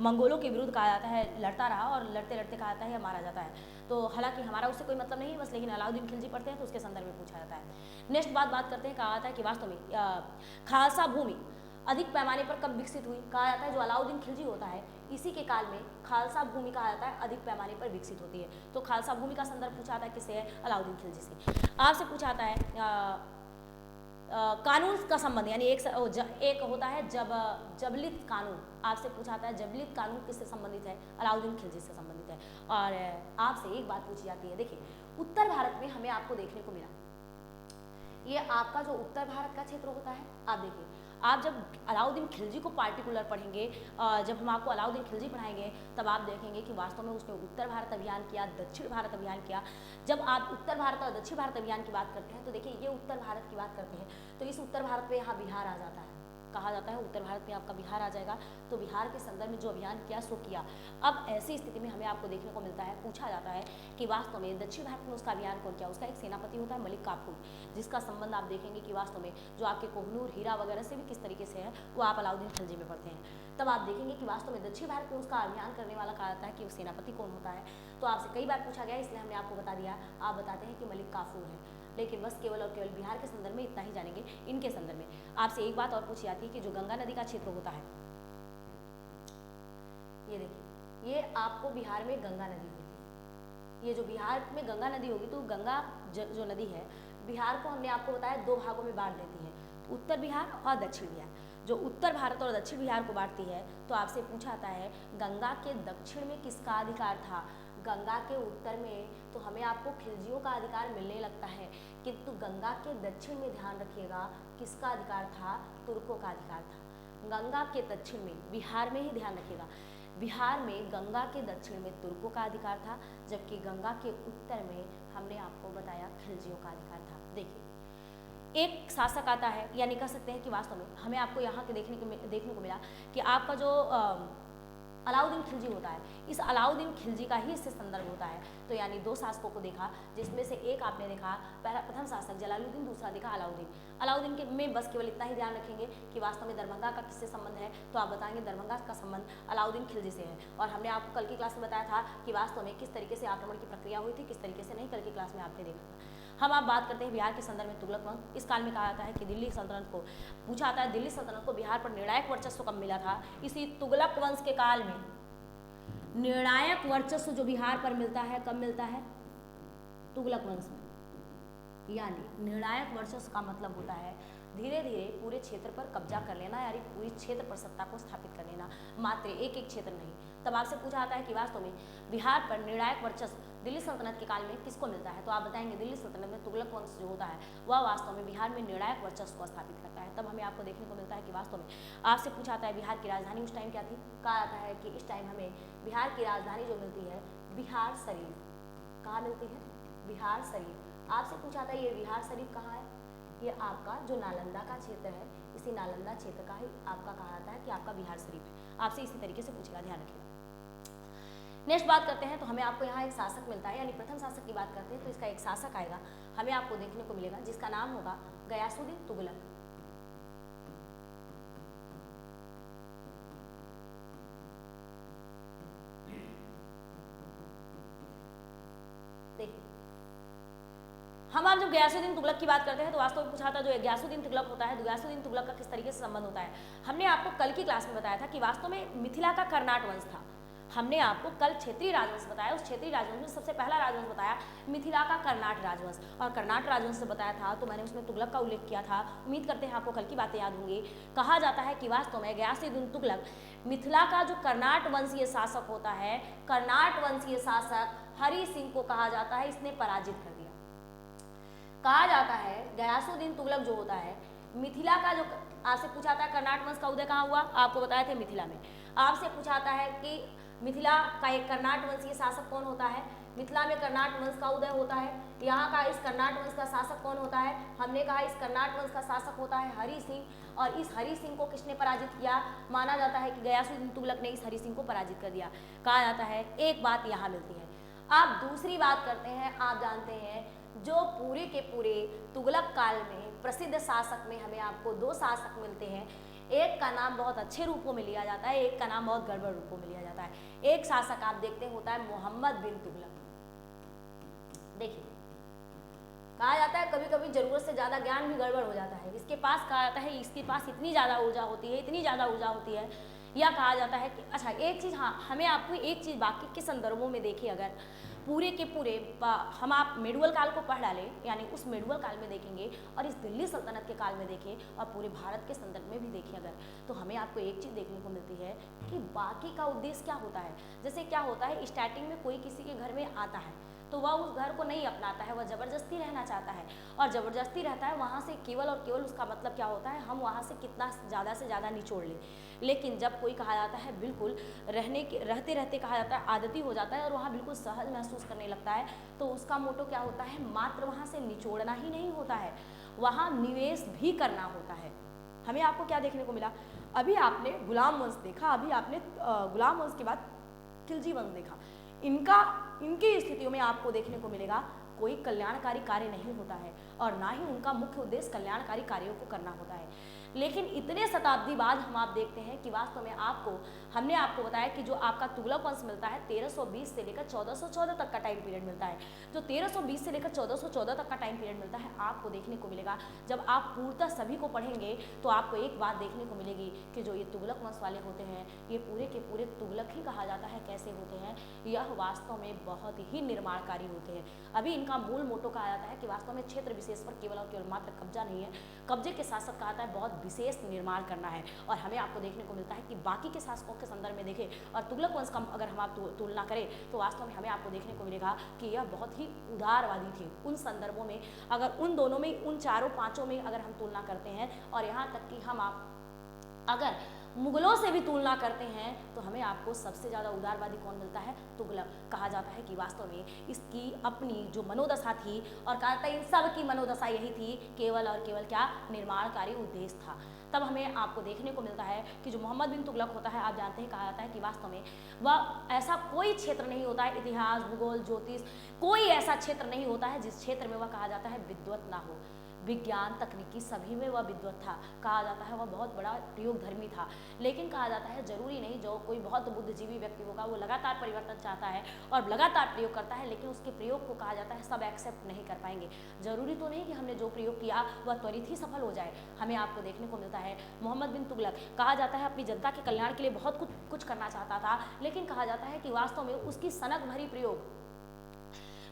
Speaker 1: मंगोलों के विरुद्ध कहा जाता है लड़ता रहा, और लड़ते लड़ते कहा जाता है मारा जाता है। तो हालांकि हमारा उससे कोई मतलब नहीं है, बस लेकिन अलाउद्दीन खिलजी पढ़ते हैं तो उसके संदर्भ में पूछा जाता है। नेक्स्ट बात करते हैं, कहा जाता है कि वास्तव में खालसा भूमि अधिक पैमाने पर कब विकसित हुई। कहा जाता है जो अलाउद्दीन खिलजी होता है इसी के काल में खालसा भूमि कहा जाता है अधिक पैमाने पर विकसित होती है। तो खालसा भूमि का संदर्भ पूछा जाता है किससे है, अलाउद्दीन खिलजी से। आपसे पूछा जाता है कानून का संबंध, यानी एक होता है जबलित कानून। आपसे पूछा जाता है जबलित कानून किससे संबंधित है, अलाउद्दीन खिलजी से संबंधित है। और आपसे एक बात पूछी जाती है, देखिए उत्तर भारत में हमें आपको देखने को मिला, ये आपका जो उत्तर भारत का क्षेत्र होता है, आप देखिए आप जब अलाउद्दीन खिलजी को पार्टिकुलर पढ़ेंगे, जब हम आपको अलाउद्दीन खिलजी पढ़ाएंगे तब आप देखेंगे कि वास्तव में उसने उत्तर भारत अभियान किया, दक्षिण भारत अभियान किया। जब आप उत्तर भारत और दक्षिण भारत अभियान की बात करते हैं तो देखिए ये उत्तर भारत की बात करते हैं, तो इस उत्तर भारत में यहाँ बिहार आ जाता है। कहा जाता है उत्तर भारत में आपका बिहार आ जाएगा, तो बिहार के संदर्भ में जो अभियान किया सो किया। अब ऐसी स्थिति में हमें आपको देखने को मिलता है, पूछा जाता है कि वास्तव में दक्षिण भारत में उसका अभियान कौन किया। उसका एक सेनापति होता है मलिक काफूर, जिसका संबंध आप देखेंगे कि वास्तव में जो आपके कोहनूर हीरा वगैरह से भी किस तरीके से है वो आप अलाउद्दीन खिलजी में पढ़ते हैं। तब आप देखेंगे कि वास्तव में दक्षिण भारत में उसका अभियान करने वाला कहा जाता है कि वो सेनापति कौन होता है। तो आपसे कई बार पूछा गया, इसलिए हमने आपको बता दिया, आप बताते हैं कि मलिक काफूर है। लेकिन बस केवल और केवल बिहार के संदर्भ में इतना ही जानेंगे। इनके संदर्भ में आपसे एक बात और पूछी जाती है कि जो गंगा नदी का क्षेत्र होता है, ये देखिए ये आपको बिहार में गंगा नदी होती है। ये जो बिहार में गंगा नदी होगी, तो गंगा जो नदी है बिहार को हमने आपको बताया 2 भागों में बांट देती है, उत्तर बिहार और दक्षिण बिहार। जो उत्तर भारत और दक्षिण बिहार को बांटती है, तो आपसे पूछा जाता है गंगा के दक्षिण में किसका अधिकार था, गंगा के उत्तर में तो हमें आपको खिलजियों का अधिकार मिलने लगता है, किंतु गंगा के दक्षिण में ध्यान रखिएगा किसका अधिकार था, तुर्कों का अधिकार था। गंगा के दक्षिण में, बिहार में ही ध्यान रखिएगा, बिहार में गंगा के दक्षिण में तुर्कों का अधिकार था, जबकि गंगा के उत्तर में हमने आपको बताया खिलजियों का अधिकार था। देखिए एक शासक आता है, यानी कह सकते हैं कि वास्तव में हमें आपको यहाँ के देखने को मिला कि आपका जो अलाउद्दीन खिलजी होता है। इस अलाउद्दीन खिलजी का ही इससे संदर्भ होता है। तो यानी दो शासकों को देखा, जिसमें से एक आपने देखा प्रथम शासक जलालुद्दीन, दूसरा देखा अलाउद्दीन। अलाउद्दीन के में बस केवल इतना ही ध्यान रखेंगे कि वास्तव में दरभंगा का किससे संबंध है, तो आप बताएंगे दरभंगा का संबंध अलाउद्दीन खिलजी से है। और हमने आपको कल की क्लास में बताया था कि वास्तव में किस तरीके से आक्रमण की प्रक्रिया हुई थी, किस तरीके से नहीं, कल की क्लास में आपने देखा था। हम आप बात करते हैं बिहार के संदर्भ में तुगलक वंश। इस काल में कहा जाता है कि दिल्ली सल्तनत को पूछा आता है, दिल्ली सल्तनत को बिहार पर निर्णायक वर्चस्व कब मिला था। इसी तुगलक वंश के काल में निर्णायक वर्चस्व जो बिहार पर मिलता है, कब मिलता है, तुगलक वंश में। यानी निर्णायक वर्चस्व का मतलब होता है धीरे धीरे पूरे क्षेत्र पर कब्जा कर लेना, यानी पूरी क्षेत्र पर सत्ता को स्थापित कर लेना, मात्र एक एक क्षेत्र नहीं। तब आपसे पूछा जाता है कि वास्तव में बिहार पर निर्णायक वर्चस्व दिल्ली सल्तनत के काल में किसको मिलता है, तो आप बताएंगे दिल्ली सल्तनत में तुगलक वंश जो होता है वह वास्तव में बिहार में निर्णायक वर्चस्व को स्थापित करता है। तब हमें आपको देखने को मिलता है कि वास्तव में आपसे पूछा जाता है बिहार की राजधानी उस टाइम क्या थी। कहा जाता है कि इस टाइम हमें बिहार की राजधानी जो मिलती है बिहार शरीफ। कहाँ मिलती है, बिहार शरीफ। आपसे पूछा जाता है ये बिहार शरीफ कहाँ है, ये आपका जो नालंदा का क्षेत्र है, इसी नालंदा क्षेत्र का ही आपका कहा जाता है कि आपका बिहार शरीफ है। आपसे इसी तरीके से पूछेगा, ध्यान रखिएगा। नेक्स्ट बात करते हैं तो हमें आपको यहाँ एक शासक मिलता है, यानी प्रथम शासक की बात करते हैं तो इसका एक शासक आएगा, हमें आपको देखने को मिलेगा जिसका नाम होगा गयासुद्दीन तुगलक। देखिए हम आप जब गयासुद्दीन तुगलक की बात करते हैं तो वास्तव में पूछा था जो गयासुद्दीन तुगलक होता है, गयासुद्दीन तुगलक का किस तरीके से संबंध होता है। हमने आपको कल की क्लास में बताया था कि वास्तव में मिथिला का कर्नाट वंश था। हमने आपको कल क्षेत्रीय राजवंश बताया, उस क्षेत्रीय राजवंश में सबसे पहला राजवंश बताया मिथिला का कर्नाट राजवंश, और कर्नाट राजवंश से बताया था तो मैंने उसमें तुगलक का उल्लेख किया था। उम्मीद करते हैं आपको कल की बातें याद होंगी। कहा जाता है कि वास्तव में गयासुद्दीन तुगलक मिथिला का जो कर्नाट वंशीय शासक होता है, कर्नाट वंशीय शासक हरि सिंह को कहा जाता है, इसने पराजित कर दिया। कहा जाता है गयासुद्दीन तुगलक जो होता है मिथिला का, जो आपसे पूछा था कर्नाट वंश का उदय कहाँ हुआ, आपको बताया थे मिथिला में। आपसे पूछाता है कि मिथिला का एक कर्नाट वंशीय शासक कौन होता है, मिथिला में कर्नाट वंश का उदय होता है। यहाँ का इस कर्नाट वंश का शासक कौन होता है, हमने कहा इस कर्नाट वंश का शासक होता है हरि सिंह, और इस हरि सिंह को किसने पराजित किया, माना जाता है कि गयासुद्दीन तुगलक ने इस हरि सिंह को पराजित कर दिया। कहा जाता है एक बात यहाँ मिलती है। आप दूसरी बात करते हैं, आप जानते हैं जो पूरे के पूरे तुगलक काल में प्रसिद्ध शासक में हमें आपको दो शासक मिलते हैं, एक का नाम बहुत अच्छे रूपों में लिया जाता है, एक का नाम बहुत गड़बड़ रूपों में लिया जाता है। एक शासक आप देखते हैं होता है मोहम्मद बिन तुगलक। देखिए कहा जाता है कभी कभी जरूरत से ज़्यादा ज्ञान भी गड़बड़ हो जाता है। इसके पास कहा जाता है इसके पास इतनी ज़्यादा ऊर्जा होती है, इतनी ज़्यादा ऊर्जा होती है, या कहा जाता है कि अच्छा एक चीज़, हाँ हमें आपको एक चीज़ बाकी के संदर्भों में देखिए, अगर पूरे के पूरे हम आप मेडुअल काल को पढ़ डालें, यानी उस मेडुअल काल में देखेंगे और इस दिल्ली सल्तनत के काल में देखें और पूरे भारत के संदर्भ में भी देखें अगर, तो हमें आपको एक चीज़ देखने को मिलती है कि बाकी का उद्देश्य क्या होता है। जैसे क्या होता है, स्टार्टिंग में कोई किसी के घर में आता है तो वह उस घर को नहीं अपनाता है, वह ज़बरदस्ती रहना चाहता है, और ज़बरदस्ती रहता है वहाँ से केवल और केवल उसका मतलब क्या होता है, हम वहाँ से कितना ज़्यादा से ज़्यादा निचोड़ लें। लेकिन जब कोई कहा जाता है बिल्कुल रहते रहते कहा जाता है आदती हो जाता है और वहाँ बिल्कुल सहज महसूस करने लगता है, तो उसका मोटो क्या होता है, मात्र वहाँ से निचोड़ना ही नहीं होता है, वहाँ निवेश भी करना होता है। हमें आपको क्या देखने को मिला, अभी आपने गुलाम वंश देखा, अभी आपने गुलाम वंश के बाद खिलजी वंश देखा। इनकी स्थितियों में आपको देखने को मिलेगा कोई कल्याणकारी कार्य नहीं होता है और ना ही उनका मुख्य उद्देश्य कल्याणकारी कार्यों को करना होता है। लेकिन इतने शताब्दी बाद हम आप देखते हैं कि वास्तव में हमने आपको बताया कि जो आपका तुगलक वंश मिलता है 1320 से लेकर 1414 तक का टाइम पीरियड मिलता है। जो 1320 से लेकर 1414 तक का टाइम पीरियड मिलता है आपको देखने को मिलेगा, जब आप पूर्णतः सभी को पढ़ेंगे तो आपको एक बात देखने को मिलेगी कि जो ये तुगलक वंश वाले होते हैं ये पूरे के पूरे तुगलक ही कहा जाता है। कैसे होते हैं, यह वास्तव में बहुत ही निर्माणकारी होते हैं। अभी इनका मूल मोटो कहा जाता है कि वास्तव में क्षेत्र विशेष पर केवल और केवल मात्र कब्जा नहीं है, कब्जे के साथ साथ कहा जाता है बहुत विशेष निर्माण करना है। और हमें आपको देखने को मिलता है कि बाकी के शासकों के संदर्भ में देखें और तुगलक वंश का अगर हम आप तुलना करें तो वास्तव में हमें आपको देखने को मिलेगा कि यह बहुत ही उदारवादी थे। उन संदर्भों में अगर उन दोनों में, उन चारों पांचों में अगर हम तुलना करते हैं और यहाँ तक कि हम आप अगर मुगलों से भी तुलना करते हैं तो हमें आपको सबसे ज़्यादा उदारवादी कौन मिलता है? तुगलक। कहा जाता है कि वास्तव में इसकी अपनी जो मनोदशा थी, और कहा जाता है इन सब की मनोदशा यही थी, केवल और केवल क्या? निर्माणकारी उद्देश्य था। तब हमें आपको देखने को मिलता है कि जो मोहम्मद बिन तुगलक होता है, आप जानते हैं, कहा जाता है कि वास्तव में वह ऐसा कोई क्षेत्र नहीं होता है, इतिहास, भूगोल, ज्योतिष, कोई ऐसा क्षेत्र नहीं होता है जिस क्षेत्र में वह कहा जाता है विद्वत ना हो। विज्ञान, तकनीकी सभी में वह विद्वत था। कहा जाता है वह बहुत बड़ा प्रयोगधर्मी था। लेकिन कहा जाता है जरूरी नहीं जो कोई बहुत बुद्धिजीवी व्यक्ति होगा वो लगातार परिवर्तन चाहता है और लगातार प्रयोग करता है, लेकिन उसके प्रयोग को कहा जाता है सब एक्सेप्ट नहीं कर पाएंगे। जरूरी तो नहीं कि हमने जो प्रयोग किया वह त्वरित ही सफल हो जाए। हमें आपको देखने को मिलता है मोहम्मद बिन तुगलक कहा जाता है अपनी जनता के कल्याण के लिए बहुत कुछ करना चाहता था, लेकिन कहा जाता है कि वास्तव में उसकी सनक भरी प्रयोग,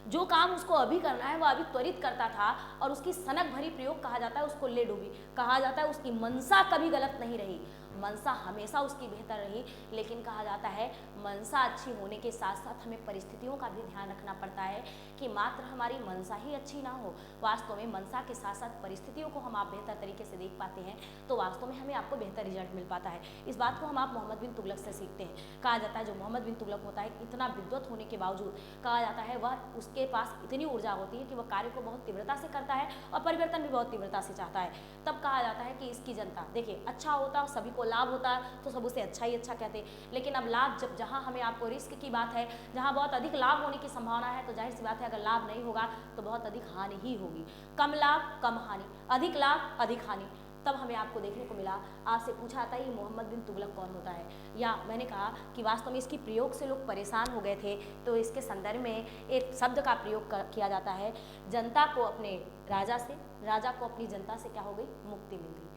Speaker 1: जो काम उसको अभी करना है वह अभी त्वरित करता था, और उसकी सनक भरी प्रयोग कहा जाता है उसको ले डूबी। कहा जाता है उसकी मनसा कभी गलत नहीं रही, मनसा हमेशा उसकी बेहतर रही। लेकिन कहा जाता है मनसा अच्छी होने के साथ साथ हमें परिस्थितियों का भी ध्यान रखना पड़ता है कि मात्र हमारी मनसा ही अच्छी ना हो, वास्तव में मनसा के साथ साथ परिस्थितियों को हम आप बेहतर तरीके से देख पाते हैं तो वास्तव में हमें आपको बेहतर रिजल्ट मिल पाता है। इस बात को हम आप मोहम्मद बिन तुगलक से सीखते हैं। कहा जाता है जो मोहम्मद बिन तुगलक होता है इतना विद्वत होने के बावजूद कहा जाता है वह उसके पास इतनी ऊर्जा होती है कि वह कार्य को बहुत तीव्रता से करता है और परिवर्तन भी बहुत तीव्रता से चाहता है। तब कहा जाता है कि इसकी जनता देखिए अच्छा होता, सभी को लाभ होता तो सब उसे अच्छा ही अच्छा कहते, लेकिन अब लाभ जब जहाँ हमें आपको रिस्क की बात है, जहाँ बहुत अधिक लाभ होने की संभावना है, तो जाहिर सी बात है अगर लाभ नहीं होगा तो बहुत अधिक हानि ही होगी। कम लाभ कम हानि, अधिक लाभ अधिक हानि। तब हमें आपको देखने को मिला, आपसे पूछा आता है ये मोहम्मद बिन तुगलक कौन होता है, या मैंने कहा कि वास्तव में इसकी प्रयोग से लोग परेशान हो गए थे, तो इसके संदर्भ में एक शब्द का प्रयोग किया जाता है, जनता को अपने राजा से, राजा को अपनी जनता से क्या हो गई? मुक्ति मिल गई।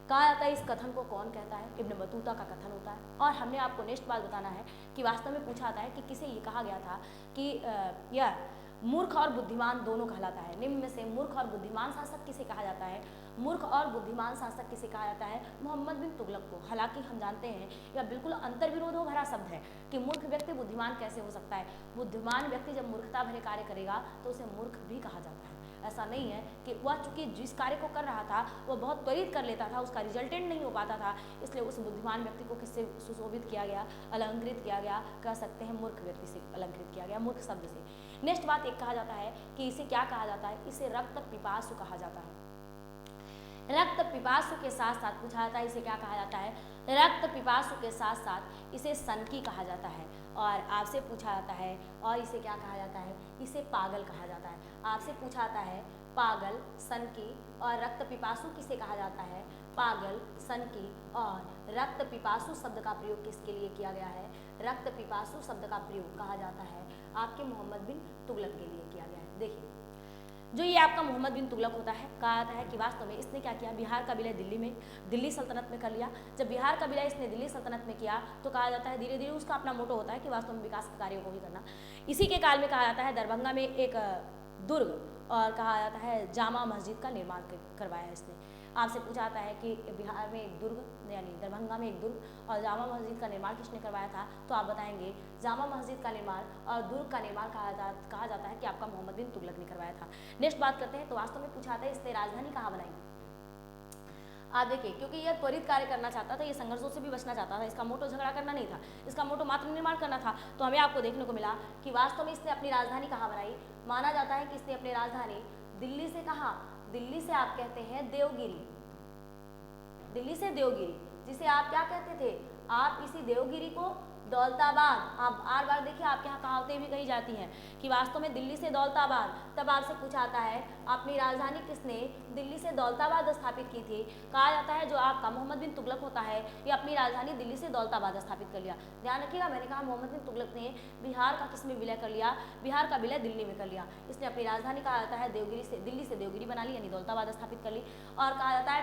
Speaker 1: कहा जाता है इस कथन को कौन कहता है? इब्न बतूता का कथन होता है। और हमने आपको नेक्स्ट बात बताना है कि वास्तव में पूछा आता है कि किसे ये कहा गया था कि यह मूर्ख और बुद्धिमान दोनों कहलाता है। निम्न में से मूर्ख और बुद्धिमान शासक किसे कहा जाता है? मूर्ख और बुद्धिमान शासक किसे कहा जाता है? मोहम्मद बिन तुगलक को। हालांकि हम जानते हैं यह बिल्कुल अंतर्विरोधों भरा शब्द है कि मूर्ख व्यक्ति बुद्धिमान कैसे हो सकता है। बुद्धिमान व्यक्ति जब मूर्खता भरे कार्य करेगा तो उसे मूर्ख भी कहा जाता है। ऐसा नहीं है कि वह चूंकि जिस कार्य को कर रहा था वह बहुत त्वरित कर लेता था, उसका रिजल्टेंट नहीं हो पाता था, इसलिए उस बुद्धिमान व्यक्ति को किससे सुशोभित किया गया? अलंकृत किया गया। कह सकते हैं मूर्ख व्यक्ति से अलंकृत किया गया, मूर्ख शब्द से। नेक्स्ट बात एक कहा जाता है कि इसे क्या कहा जाता है? इसे रक्त पिपासु कहा जाता है। रक्त पिपासु के साथ साथ पूछा जाता है इसे क्या कहा जाता है? रक्त पिपासु के साथ साथ इसे सनकी कहा जाता है। और आपसे पूछा जाता है और इसे क्या कहा जाता है? इसे पागल कहा जाता है। आपसे पूछा जाता है पागल, सनकी और रक्त पिपासु किसे कहा जाता है? पागल, सनकी और रक्त पिपासु शब्द का प्रयोग किसके लिए किया गया है? रक्त पिपासु शब्द का प्रयोग कहा जाता है आपके मोहम्मद बिन तुगलक के लिए किया गया है। देखिए जो ये आपका मोहम्मद बिन तुगलक होता है, कहा जाता है कि वास्तव में इसने क्या किया? बिहार का विलय दिल्ली सल्तनत में कर लिया। जब बिहार का विलय इसने दिल्ली सल्तनत में किया तो कहा जाता है धीरे धीरे उसका अपना मोटो होता है कि वास्तव में विकास कार्यों को ही करना। इसी के काल में कहा जाता है दरभंगा में एक दुर्ग और कहा जाता है जामा मस्जिद का निर्माण करवाया इसने। आपसे पूछा जाता है कि बिहार में एक दुर्ग यानी दरभंगा में एक दुर्ग और जामा मस्जिद का निर्माण किसने करवाया था? तो आप बताएंगे जामा मस्जिद का निर्माण और दुर्ग का निर्माण कहा जाता है कि आपका मोहम्मद बिन तुगलक ने करवाया था। नेक्स्ट बात करते हैं तो वास्तव में पूछा जाता है इसने राजधानी कहाँ बनाई? आप देखिए क्योंकि यह त्वरित कार्य करना चाहता था, ये संघर्षों से भी बचना चाहता था, इसका मोटो झगड़ा करना नहीं था, इसका मोटो मात्र निर्माण करना था। तो हमें आपको देखने को मिला कि वास्तव में इसने अपनी राजधानी कहाँ बनाई? माना जाता है कि इसने अपनी राजधानी दिल्ली से कहाँ? दिल्ली से आप कहते हैं देवगिरी, दिल्ली से देवगिरी, जिसे आप क्या कहते थे? आप इसी देवगिरी को दौलताबाद, आप बार बार देखिए आपके यहाँ कहावतें भी कही जाती हैं कि वास्तव में दिल्ली से दौलताबाद। तब आपसे पूछा जाता है अपनी राजधानी किसने दिल्ली से दौलताबाद स्थापित की थी? कहा जाता है जो आपका मोहम्मद बिन तुगलक होता है ये अपनी राजधानी दिल्ली से दौलताबाद स्थापित कर लिया। ध्यान रखिएगा मैंने कहा मोहम्मद बिन तुगलक ने बिहार का किस में विलय कर लिया? बिहार का विलय दिल्ली में कर लिया। इसने अपनी राजधानी कहा जाता है दिल्ली से देवगिरी बना ली यानी दौलताबाद स्थापित कर ली। और कहा जाता है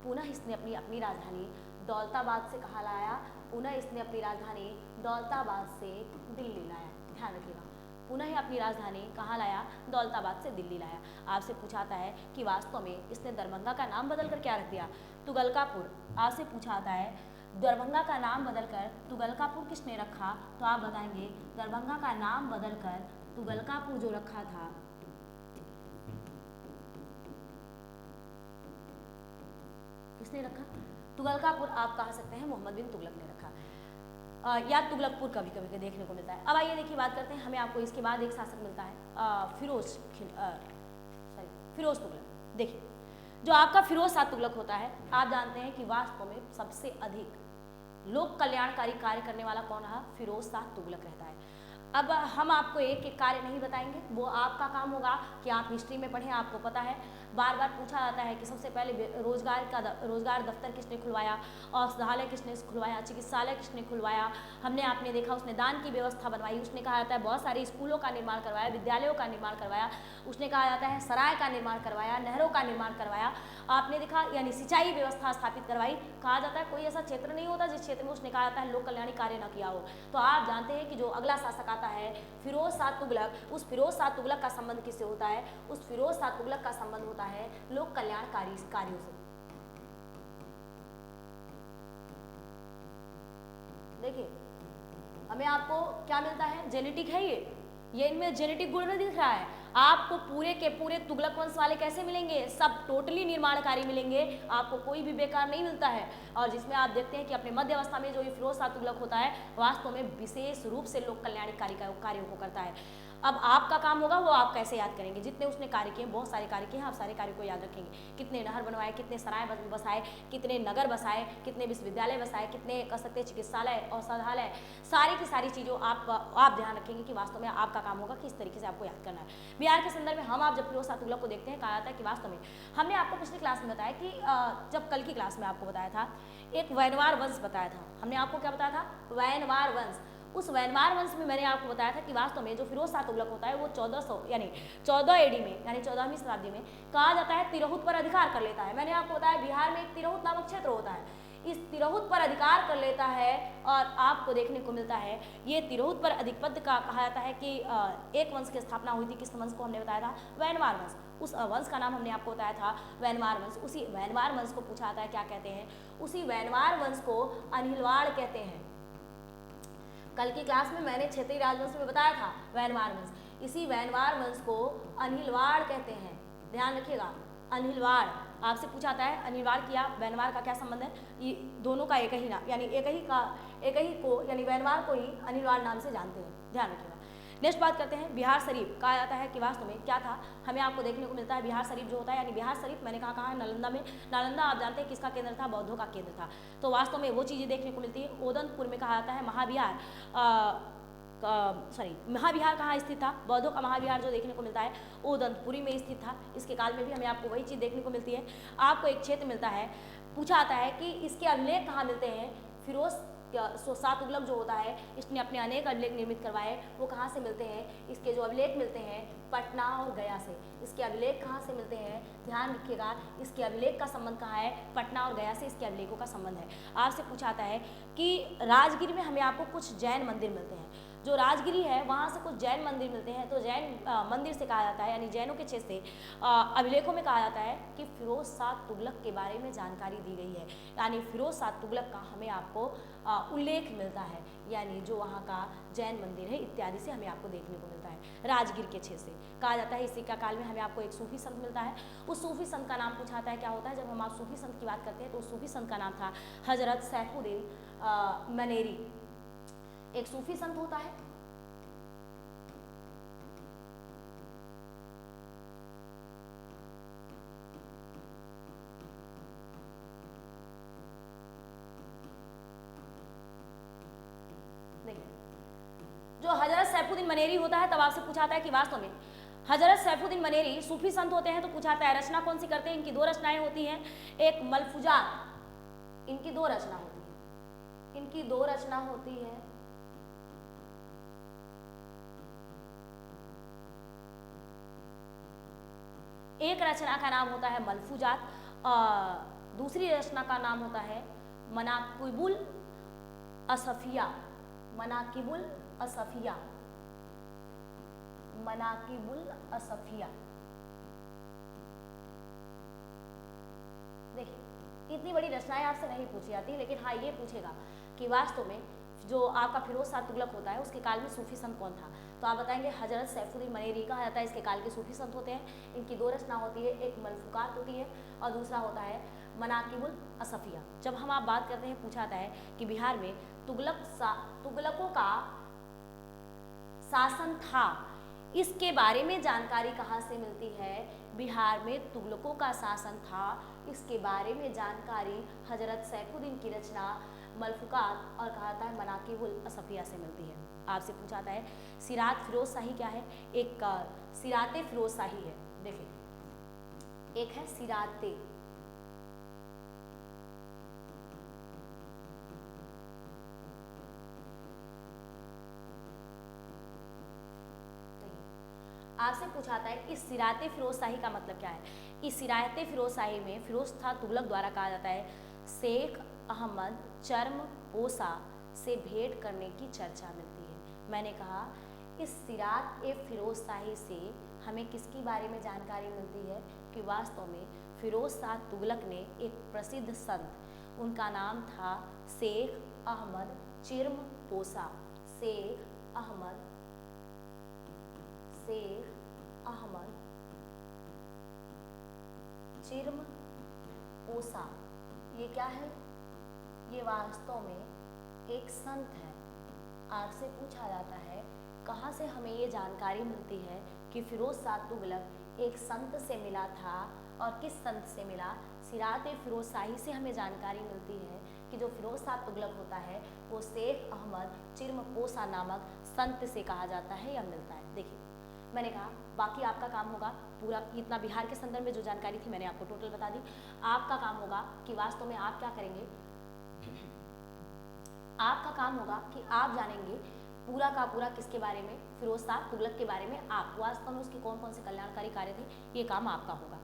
Speaker 1: पुनः इसने अपनी राजधानी दौलताबाद से कहाँ लाया? पुनः इसने अपनी राजधानी दौलताबाद से दिल्ली लाया। ध्यान रखिएगा पुनः ही अपनी राजधानी कहाँ लाया? दौलताबाद से दिल्ली लाया। आपसे पूछाता है कि वास्तव में इसने दरभंगा का नाम बदलकर क्या रख दिया? तुगलकापुर। आपसे पूछाता है दरभंगा का नाम बदलकर तुगलकापुर किसने रखा? तो आप बताएंगे दरभंगा का नाम बदलकर तुगलकापुर जो रखा था किसने रखा? तुगलकापुर आप कह सकते हैं मोहम्मद बिन तुगलक ने रखा, या तुगलकपुर कभी कभी देखने को मिलता है। अब आइए देखिए बात करते हैं, हमें आपको इसके बाद एक शासक मिलता है फिरोज तुगलक। देखिए जो आपका फिरोज शाह तुगलक होता है, आप जानते हैं कि वास्तव में सबसे अधिक लोक कल्याणकारी कार्य करने वाला कौन रहा? फिरोज शाह तुगलक रहता है। अब हम आपको एक एक कार्य नहीं बताएंगे, वो आपका काम होगा कि आप हिस्ट्री में पढ़ें। आपको पता है बार बार पूछा जाता है कि सबसे पहले रोजगार दफ्तर किसने खुलवाया, औषधालय किसने खुलवाया, चिकित्सालय किसने खुलवाया। हमने आपने देखा उसने दान की व्यवस्था बनवाई, उसने कहा जाता है बहुत सारे स्कूलों का निर्माण करवाया, विद्यालयों का निर्माण करवाया, उसने कहा जाता है सराय का निर्माण करवाया, नहरों का निर्माण करवाया, आपने देखा यानी सिंचाई व्यवस्था स्थापित करवाई। कहा जाता है कोई ऐसा क्षेत्र नहीं होता जिस क्षेत्र में उसने कहा जाता है लोक कल्याणी कार्य न किया हो। तो आप जानते हैं कि जो अगला शासक आता है फिरोज शाह तुगलक, उस फिरोज शाह तुगलक का संबंध किससे होता है? उस फिरोज शाह तुगलक का संबंध होता है लोक कल्याणकारी कार्यों से। देखिए हमें आपको क्या मिलता है? जेनेटिक है ये इनमें जेनेटिक गुण नहीं दिख रहा है आपको। पूरे के पूरे तुगलक वंश वाले कैसे मिलेंगे? सब टोटली निर्माणकारी मिलेंगे, आपको कोई भी बेकार नहीं मिलता है। और जिसमें आप देखते हैं कि अपने मध्य अवस्था में जो ये फिरोज शाह तुगलक होता है वास्तव में विशेष रूप से लोक कल्याणकारी कार्यों को करता है। अब आपका काम होगा वो आप कैसे याद करेंगे? जितने उसने कार्य किए, बहुत सारे कार्य किए, आप सारे कार्य को याद रखेंगे। कितने नहर बनवाए, कितने सराय बसाए, कितने नगर बसाए, कितने विश्वविद्यालय बसाए, कितने कह सकते हैं चिकित्सालय, औषधालय, सारी की सारी चीज़ों आप ध्यान रखेंगे कि वास्तव में आपका काम होगा किस तरीके से आपको याद करना है। बिहार के संदर्भ में हम आप जब फिरोज शाह तुगलक को देखते हैं, कहा जाता है कि वास्तव में हमने आपको पिछली क्लास में बताया कि जब कल की क्लास में आपको बताया था एक वैनवार वंश बताया था। हमने आपको क्या बताया था? वैनवार वंश। उस वैनवार वंश में मैंने आपको बताया था कि वास्तव में जो फिरोज शाह तुगलक होता है वो 1400 यानी 14 एडी में यानी 14वीं शताब्दी में कहा जाता है तिरहुत पर अधिकार कर लेता है। मैंने आपको बताया बिहार में एक तिरहुत नामक क्षेत्र होता है, इस तिरहुत पर अधिकार कर लेता है और आपको देखने को मिलता है ये तिरहुत पर अधिपत्य का कहा जाता है कि एक वंश की स्थापना हुई थी। किस वंश को हमने बताया था? वैनवार वंश। उस वंश का नाम हमने आपको बताया था वैनवार वंश। उसी वैनवार वंश को पूछा जाता है क्या कहते हैं? उसी वैनवार वंश को अनिलवाड़ कहते हैं। कल की क्लास में मैंने क्षेत्रीय राजवंश में बताया था वैनवार वंश, इसी वैनवार वंश को अनिलवाड़ कहते हैं। ध्यान रखिएगा, अनिलवाड़ आपसे पूछा जाता है अनिलवाड़ किया वैनवार का क्या संबंध है? ये दोनों का एक ही नाम यानी एक ही को यानी वैनवार को ही अनिलवाड़ नाम से जानते हैं। ध्यान रखिएगा। नेक्स्ट बात करते हैं बिहार शरीफ। कहा जाता है कि वास्तव में क्या था? हमें आपको देखने को मिलता है बिहार शरीफ जो होता है यानी बिहार शरीफ मैंने कहा है नालंदा में। नालंदा आप जानते हैं किसका केंद्र था? बौद्धों का केंद्र था। तो वास्तव में वो चीज़ें देखने को मिलती है। ओदंतपुर में कहा जाता है महाविहार महाविहार कहाँ स्थित था? बौद्धों का महाविहार जो देखने को मिलता है ओदंतपुरी में स्थित था। इसके काल में भी हमें आपको वही चीज़ देखने को मिलती है। आपको एक क्षेत्र मिलता है, पूछा जाता है कि इसके अभिलेख कहाँ मिलते हैं? फिरोज शाह तुगलक जो होता है इसने अपने अनेक अभिलेख निर्मित करवाए, वो कहाँ से मिलते हैं? इसके जो अभिलेख मिलते हैं पटना और गया से। इसके अभिलेख कहाँ से मिलते हैं? ध्यान रखिएगा, इसके अभिलेख का संबंध कहाँ है? पटना और गया से इसके अभिलेखों का संबंध है। आपसे पूछा जाता है कि राजगिर में हमें आपको कुछ जैन मंदिर मिलते हैं। जो राजगिरी है वहाँ से कुछ जैन मंदिर मिलते हैं। तो जैन मंदिर से कहा जाता है यानी जैनों के क्षेत्र से अभिलेखों में कहा जाता है कि फिरोज शाह तुगलक के बारे में जानकारी दी गई है, यानी फिरोज शाह तुगलक का हमें आपको उल्लेख मिलता है, यानी जो वहाँ का जैन मंदिर है इत्यादि से हमें आपको देखने को मिलता है। राजगिर के क्षेत्र से कहा जाता है। इसी का काल में हमें आपको एक सूफी संत मिलता है। उस सूफी संत का नाम पूछा जाता है क्या होता है? जब हम आप सूफी संत की बात करते हैं तो उस सूफी संत का नाम था हजरत सैफुद्दीन मनेरी। एक सूफी संत होता है। देखिए जो हजरत सैफुद्दीन मनेरी होता है, तब आपसे पूछा जाता है कि वास्तव में हजरत सैफुद्दीन मनेरी सूफी संत होते हैं। तो पूछा जाता है रचना कौन सी करते हैं? इनकी दो रचनाएं होती हैं, एक मलफूजात, इनकी दो रचना होती है, इनकी दो रचना होती है। एक रचना का नाम होता है मलफूजात, दूसरी रचना का नाम होता है मनाकिबुल असफिया। मनाकिबुल असफिया, मनाकिबुल असफिया। देखिए इतनी बड़ी रचनाएं आपसे नहीं पूछी जाती, लेकिन हाँ ये पूछेगा कि वास्तव में जो आपका फिरोज शाह तुगलक होता है उसके काल में सूफी संत कौन था? तो आप बताएंगे हजरत सैफुद्दीन मनेरी कहा जाता है इसके काल के सूफी संत होते हैं। इनकी दो रचना होती है, एक मलफूकात होती है और दूसरा होता है मनाकिबुल असफिया। जब हम आप बात करते हैं, पूछा जाता है कि बिहार में तुगलकों का शासन था, इसके बारे में जानकारी कहाँ से मिलती है? बिहार में तुगलकों का शासन था, इसके बारे में जानकारी हजरत सैफुद्दीन की रचना मलफूकात और कहा जाता है मनाकिबुल असफिया से मिलती है। आपसे पूछा जाता है सिरात फिरोज शाही क्या है? एक सिराते फिरोज शाही है। देखिए, एक है सिराते, आपसे पूछा था इस सिराते फिरोज शाही का मतलब क्या है? इस सिराते फिरोज शाही में फिरोज था तुगलक द्वारा कहा जाता है शेख अहमद चर्म पोसा से भेंट करने की चर्चा मिलती है। मैंने कहा इस सिरात ए फिरोज शाही से हमें किसके बारे में जानकारी मिलती है कि वास्तव में फिरोज शाह तुगलक ने एक प्रसिद्ध संत, उनका नाम था शेख अहमद चिर्म पोसा, शेख अहमद चिर्म पोसा। ये क्या है? ये वास्तव में एक संत है। आपसे पूछा जाता है कहाँ से हमें ये जानकारी मिलती है कि फिरोज शाह तुगलक एक संत से मिला था, और किस संत से मिला? सिरात फिरोज शाही से हमें जानकारी मिलती है कि जो फिरोज शाह तुगलक होता है वो शेख अहमद चिर्म पोसा नामक संत से कहा जाता है या मिलता है। देखिए, मैंने कहा बाकी आपका काम होगा पूरा, इतना बिहार के संदर्भ में जो जानकारी थी मैंने आपको टोटल बता दी। आपका काम होगा कि वास्तव में आप क्या करेंगे, आपका काम होगा कि आप जानेंगे पूरा का पूरा किसके बारे में? फिरोज शाह तुगलक के बारे में। आप वास्तव में उसके कौन कौन से कल्याणकारी कार्य थे, ये काम आपका होगा।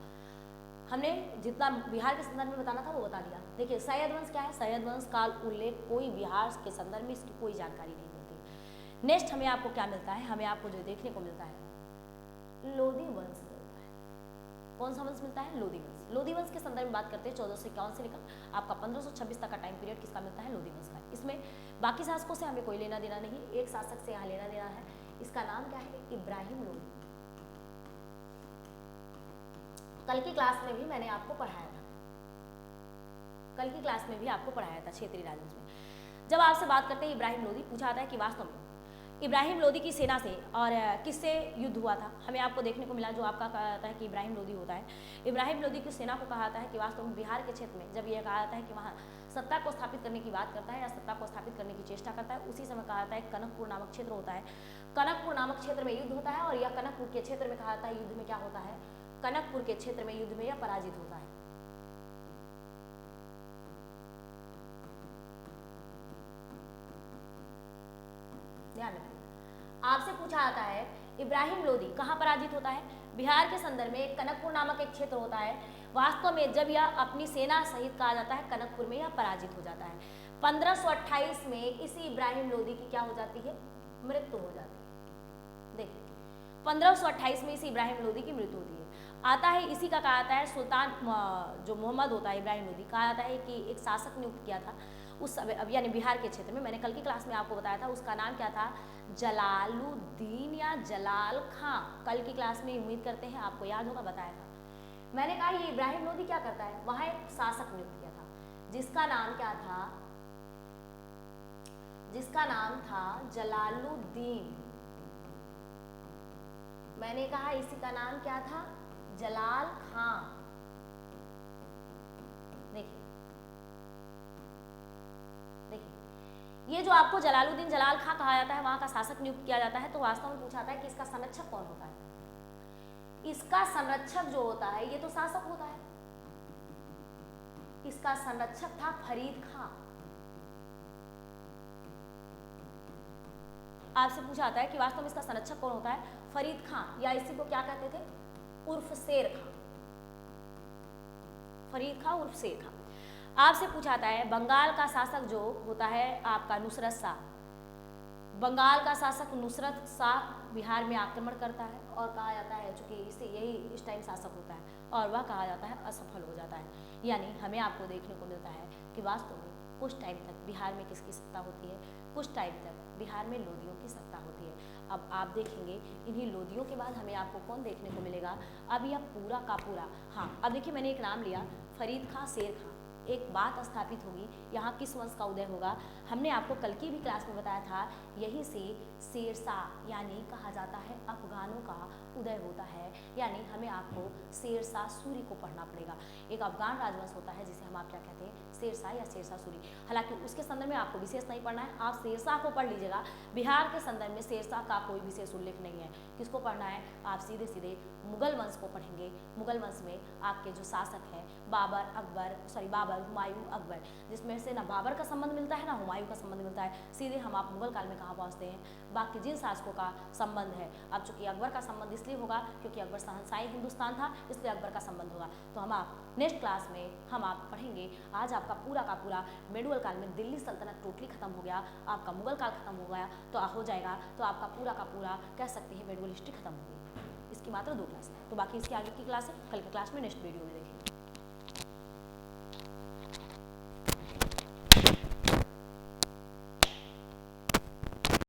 Speaker 1: हमने जितना बिहार के संदर्भ में बताना था वो बता दिया। देखिए, सैयद वंश क्या है? सैयद वंश काल उल्लेख कोई बिहार के संदर्भ में इसकी कोई जानकारी नहीं मिलती। नेक्स्ट हमें आपको क्या मिलता है? हमें आपको जो देखने को मिलता है लोधी वंश मिलता है। कौन सा वंश मिलता है? लोधी वंश। लोधी वंश के संदर्भ में बात करते हैं 1451 से लेकर आपका 1526 तक का टाइम पीरियड किसका मिलता है? लोधी वंश का। इसमें बाकी शासकों से हमें कोई लेना देना नहीं, एक शासक से यहाँ लेना देना है। इसका नाम क्या है? इब्राहिम लोधी। कल की क्लास में भी मैंने आपको पढ़ाया था, कल की क्लास में भी आपको पढ़ाया था क्षेत्रीय राजवंश में। जब आपसे बात करते हैं इब्राहिम लोधी, पूछा जाता है कि वास्तव में इब्राहिम लोधी की सेना से और किससे युद्ध हुआ था? हमें आपको देखने को मिला जो आपका कहा जाता है कि इब्राहिम लोधी होता है। इब्राहिम लोधी की सेना को कहा जाता है कि वास्तव में बिहार के क्षेत्र में जब यह कहा जाता है कि वहाँ सत्ता को स्थापित करने की बात करता है या सत्ता को स्थापित करने की चेष्टा करता है, उसी समय कहा जाता है कनकपुर नामक क्षेत्र होता है। कनकपुर नामक क्षेत्र में युद्ध होता है, और यह कनकपुर के क्षेत्र में कहा जाता है युद्ध में क्या होता है? कनकपुर के क्षेत्र में युद्ध में यह पराजित होता है। ध्यान रखिए, आपसे पूछा जाता है इब्राहिम लोधी कहाँ पराजित होता है? बिहार के संदर्भ में कनकपुर नामक एक क्षेत्र होता है। वास्तव में जब यह अपनी सेना सहित कहा जाता है कनकपुर में, यह पराजित हो जाता है। 1528 में इसी इब्राहिम लोधी की क्या हो जाती है? मृत्यु हो जाती है। देखिए, 1528 में इसी इब्राहिम लोधी की मृत्यु होती है। आता है इसी का कहा जाता है सुल्तान जो मोहम्मद होता है इब्राहिम लोधी, कहा जाता है कि एक शासक नियुक्त किया था उस समय, अब यानी बिहार के क्षेत्र में। मैंने कल की क्लास में आपको बताया था उसका नाम क्या था? जलालुद्दीन या जलाल खां। कल की क्लास में उम्मीद करते हैं आपको याद होगा, बताया था। मैंने कहा ये इब्राहिम लोधी क्या करता है? वहां एक शासक नियुक्त किया था जिसका नाम क्या था? जिसका नाम था जलालुद्दीन। मैंने कहा इसी का नाम क्या था? जलाल खां। देखिए, ये जो आपको जलालुद्दीन जलाल खां कहा जाता है, वहां का शासक नियुक्त किया जाता है। तो वास्तव में पूछा जाता है कि इसका संरक्षक कौन होता है? इसका संरक्षक जो होता है, ये तो शासक होता है, इसका संरक्षक था फरीद खां। आपसे पूछा जाता है कि वास्तव में इसका संरक्षक कौन होता है? फरीद खां, या इसी को क्या कहते थे? उर्फ शेर खां। फरीद खां उर्फ शेर खां। आपसे पूछा जाता है बंगाल का शासक जो होता है आपका नुसरत शाह। बंगाल का शासक नुसरत शाह बिहार में आक्रमण करता है, और कहा जाता है चूंकि इसे यही इस टाइम शासक होता है, और वह कहा जाता है असफल हो जाता है। यानी हमें आपको देखने को मिलता है कि वास्तव में कुछ टाइम तक बिहार में किसकी सत्ता होती है? कुछ टाइम तक बिहार में लोधियों की सत्ता होती है। अब आप देखेंगे इन्हीं लोधियों के बाद हमें आपको कौन देखने को मिलेगा? अब यह पूरा का पूरा, हाँ अब देखिए मैंने एक नाम लिया फरीद खां, शेर खां। एक बात स्थापित होगी, यहाँ किस वंश का उदय होगा। हमने आपको कल की भी क्लास में बताया था, यहीं से शेरशाह यानी कहा जाता है अफगानों का उदय होता है, यानी हमें आपको शेरशाह सूरी को पढ़ना पड़ेगा। एक अफगान राजवंश होता है जिसे हम आप क्या कहते हैं, शेरशाह या शेरशाह सूरी। हालांकि उसके संदर्भ में आपको विशेष नहीं पढ़ना है, आप शेरशाह को पढ़ लीजिएगा। बिहार के संदर्भ में शेरशाह का कोई विशेष उल्लेख नहीं है। किसको पढ़ना है, आप सीधे सीधे मुगल वंश को पढ़ेंगे। मुगल वंश में आपके जो शासक हैं बाबर, हुमायूं, अकबर, जिसमें से ना बाबर का संबंध मिलता है ना हुमायूं का संबंध मिलता है। सीधे हम आप मुगल काल में कहाँ पहुँचते हैं, बाकी जिन शासकों का संबंध है। अब चूंकि अकबर का संबंध इसलिए होगा क्योंकि अकबर शहंशाही हिंदुस्तान था, इसलिए अकबर का संबंध होगा। तो हम आप नेक्स्ट क्लास में हम आप पढ़ेंगे। आज आपका पूरा का पूरा मेडुअल काल में दिल्ली सल्तनत टोटली खत्म हो गया, आपका मुगल काल खत्म हो गया, तो हो जाएगा, तो आपका पूरा का पूरा कह सकते हैं मेडुअल हिस्ट्री खत्म हो गई। इसकी मात्र 2 क्लास है, तो बाकी इसकी आगे की क्लास है कल की क्लास में नेक्स्ट वीडियो में देखेंगे।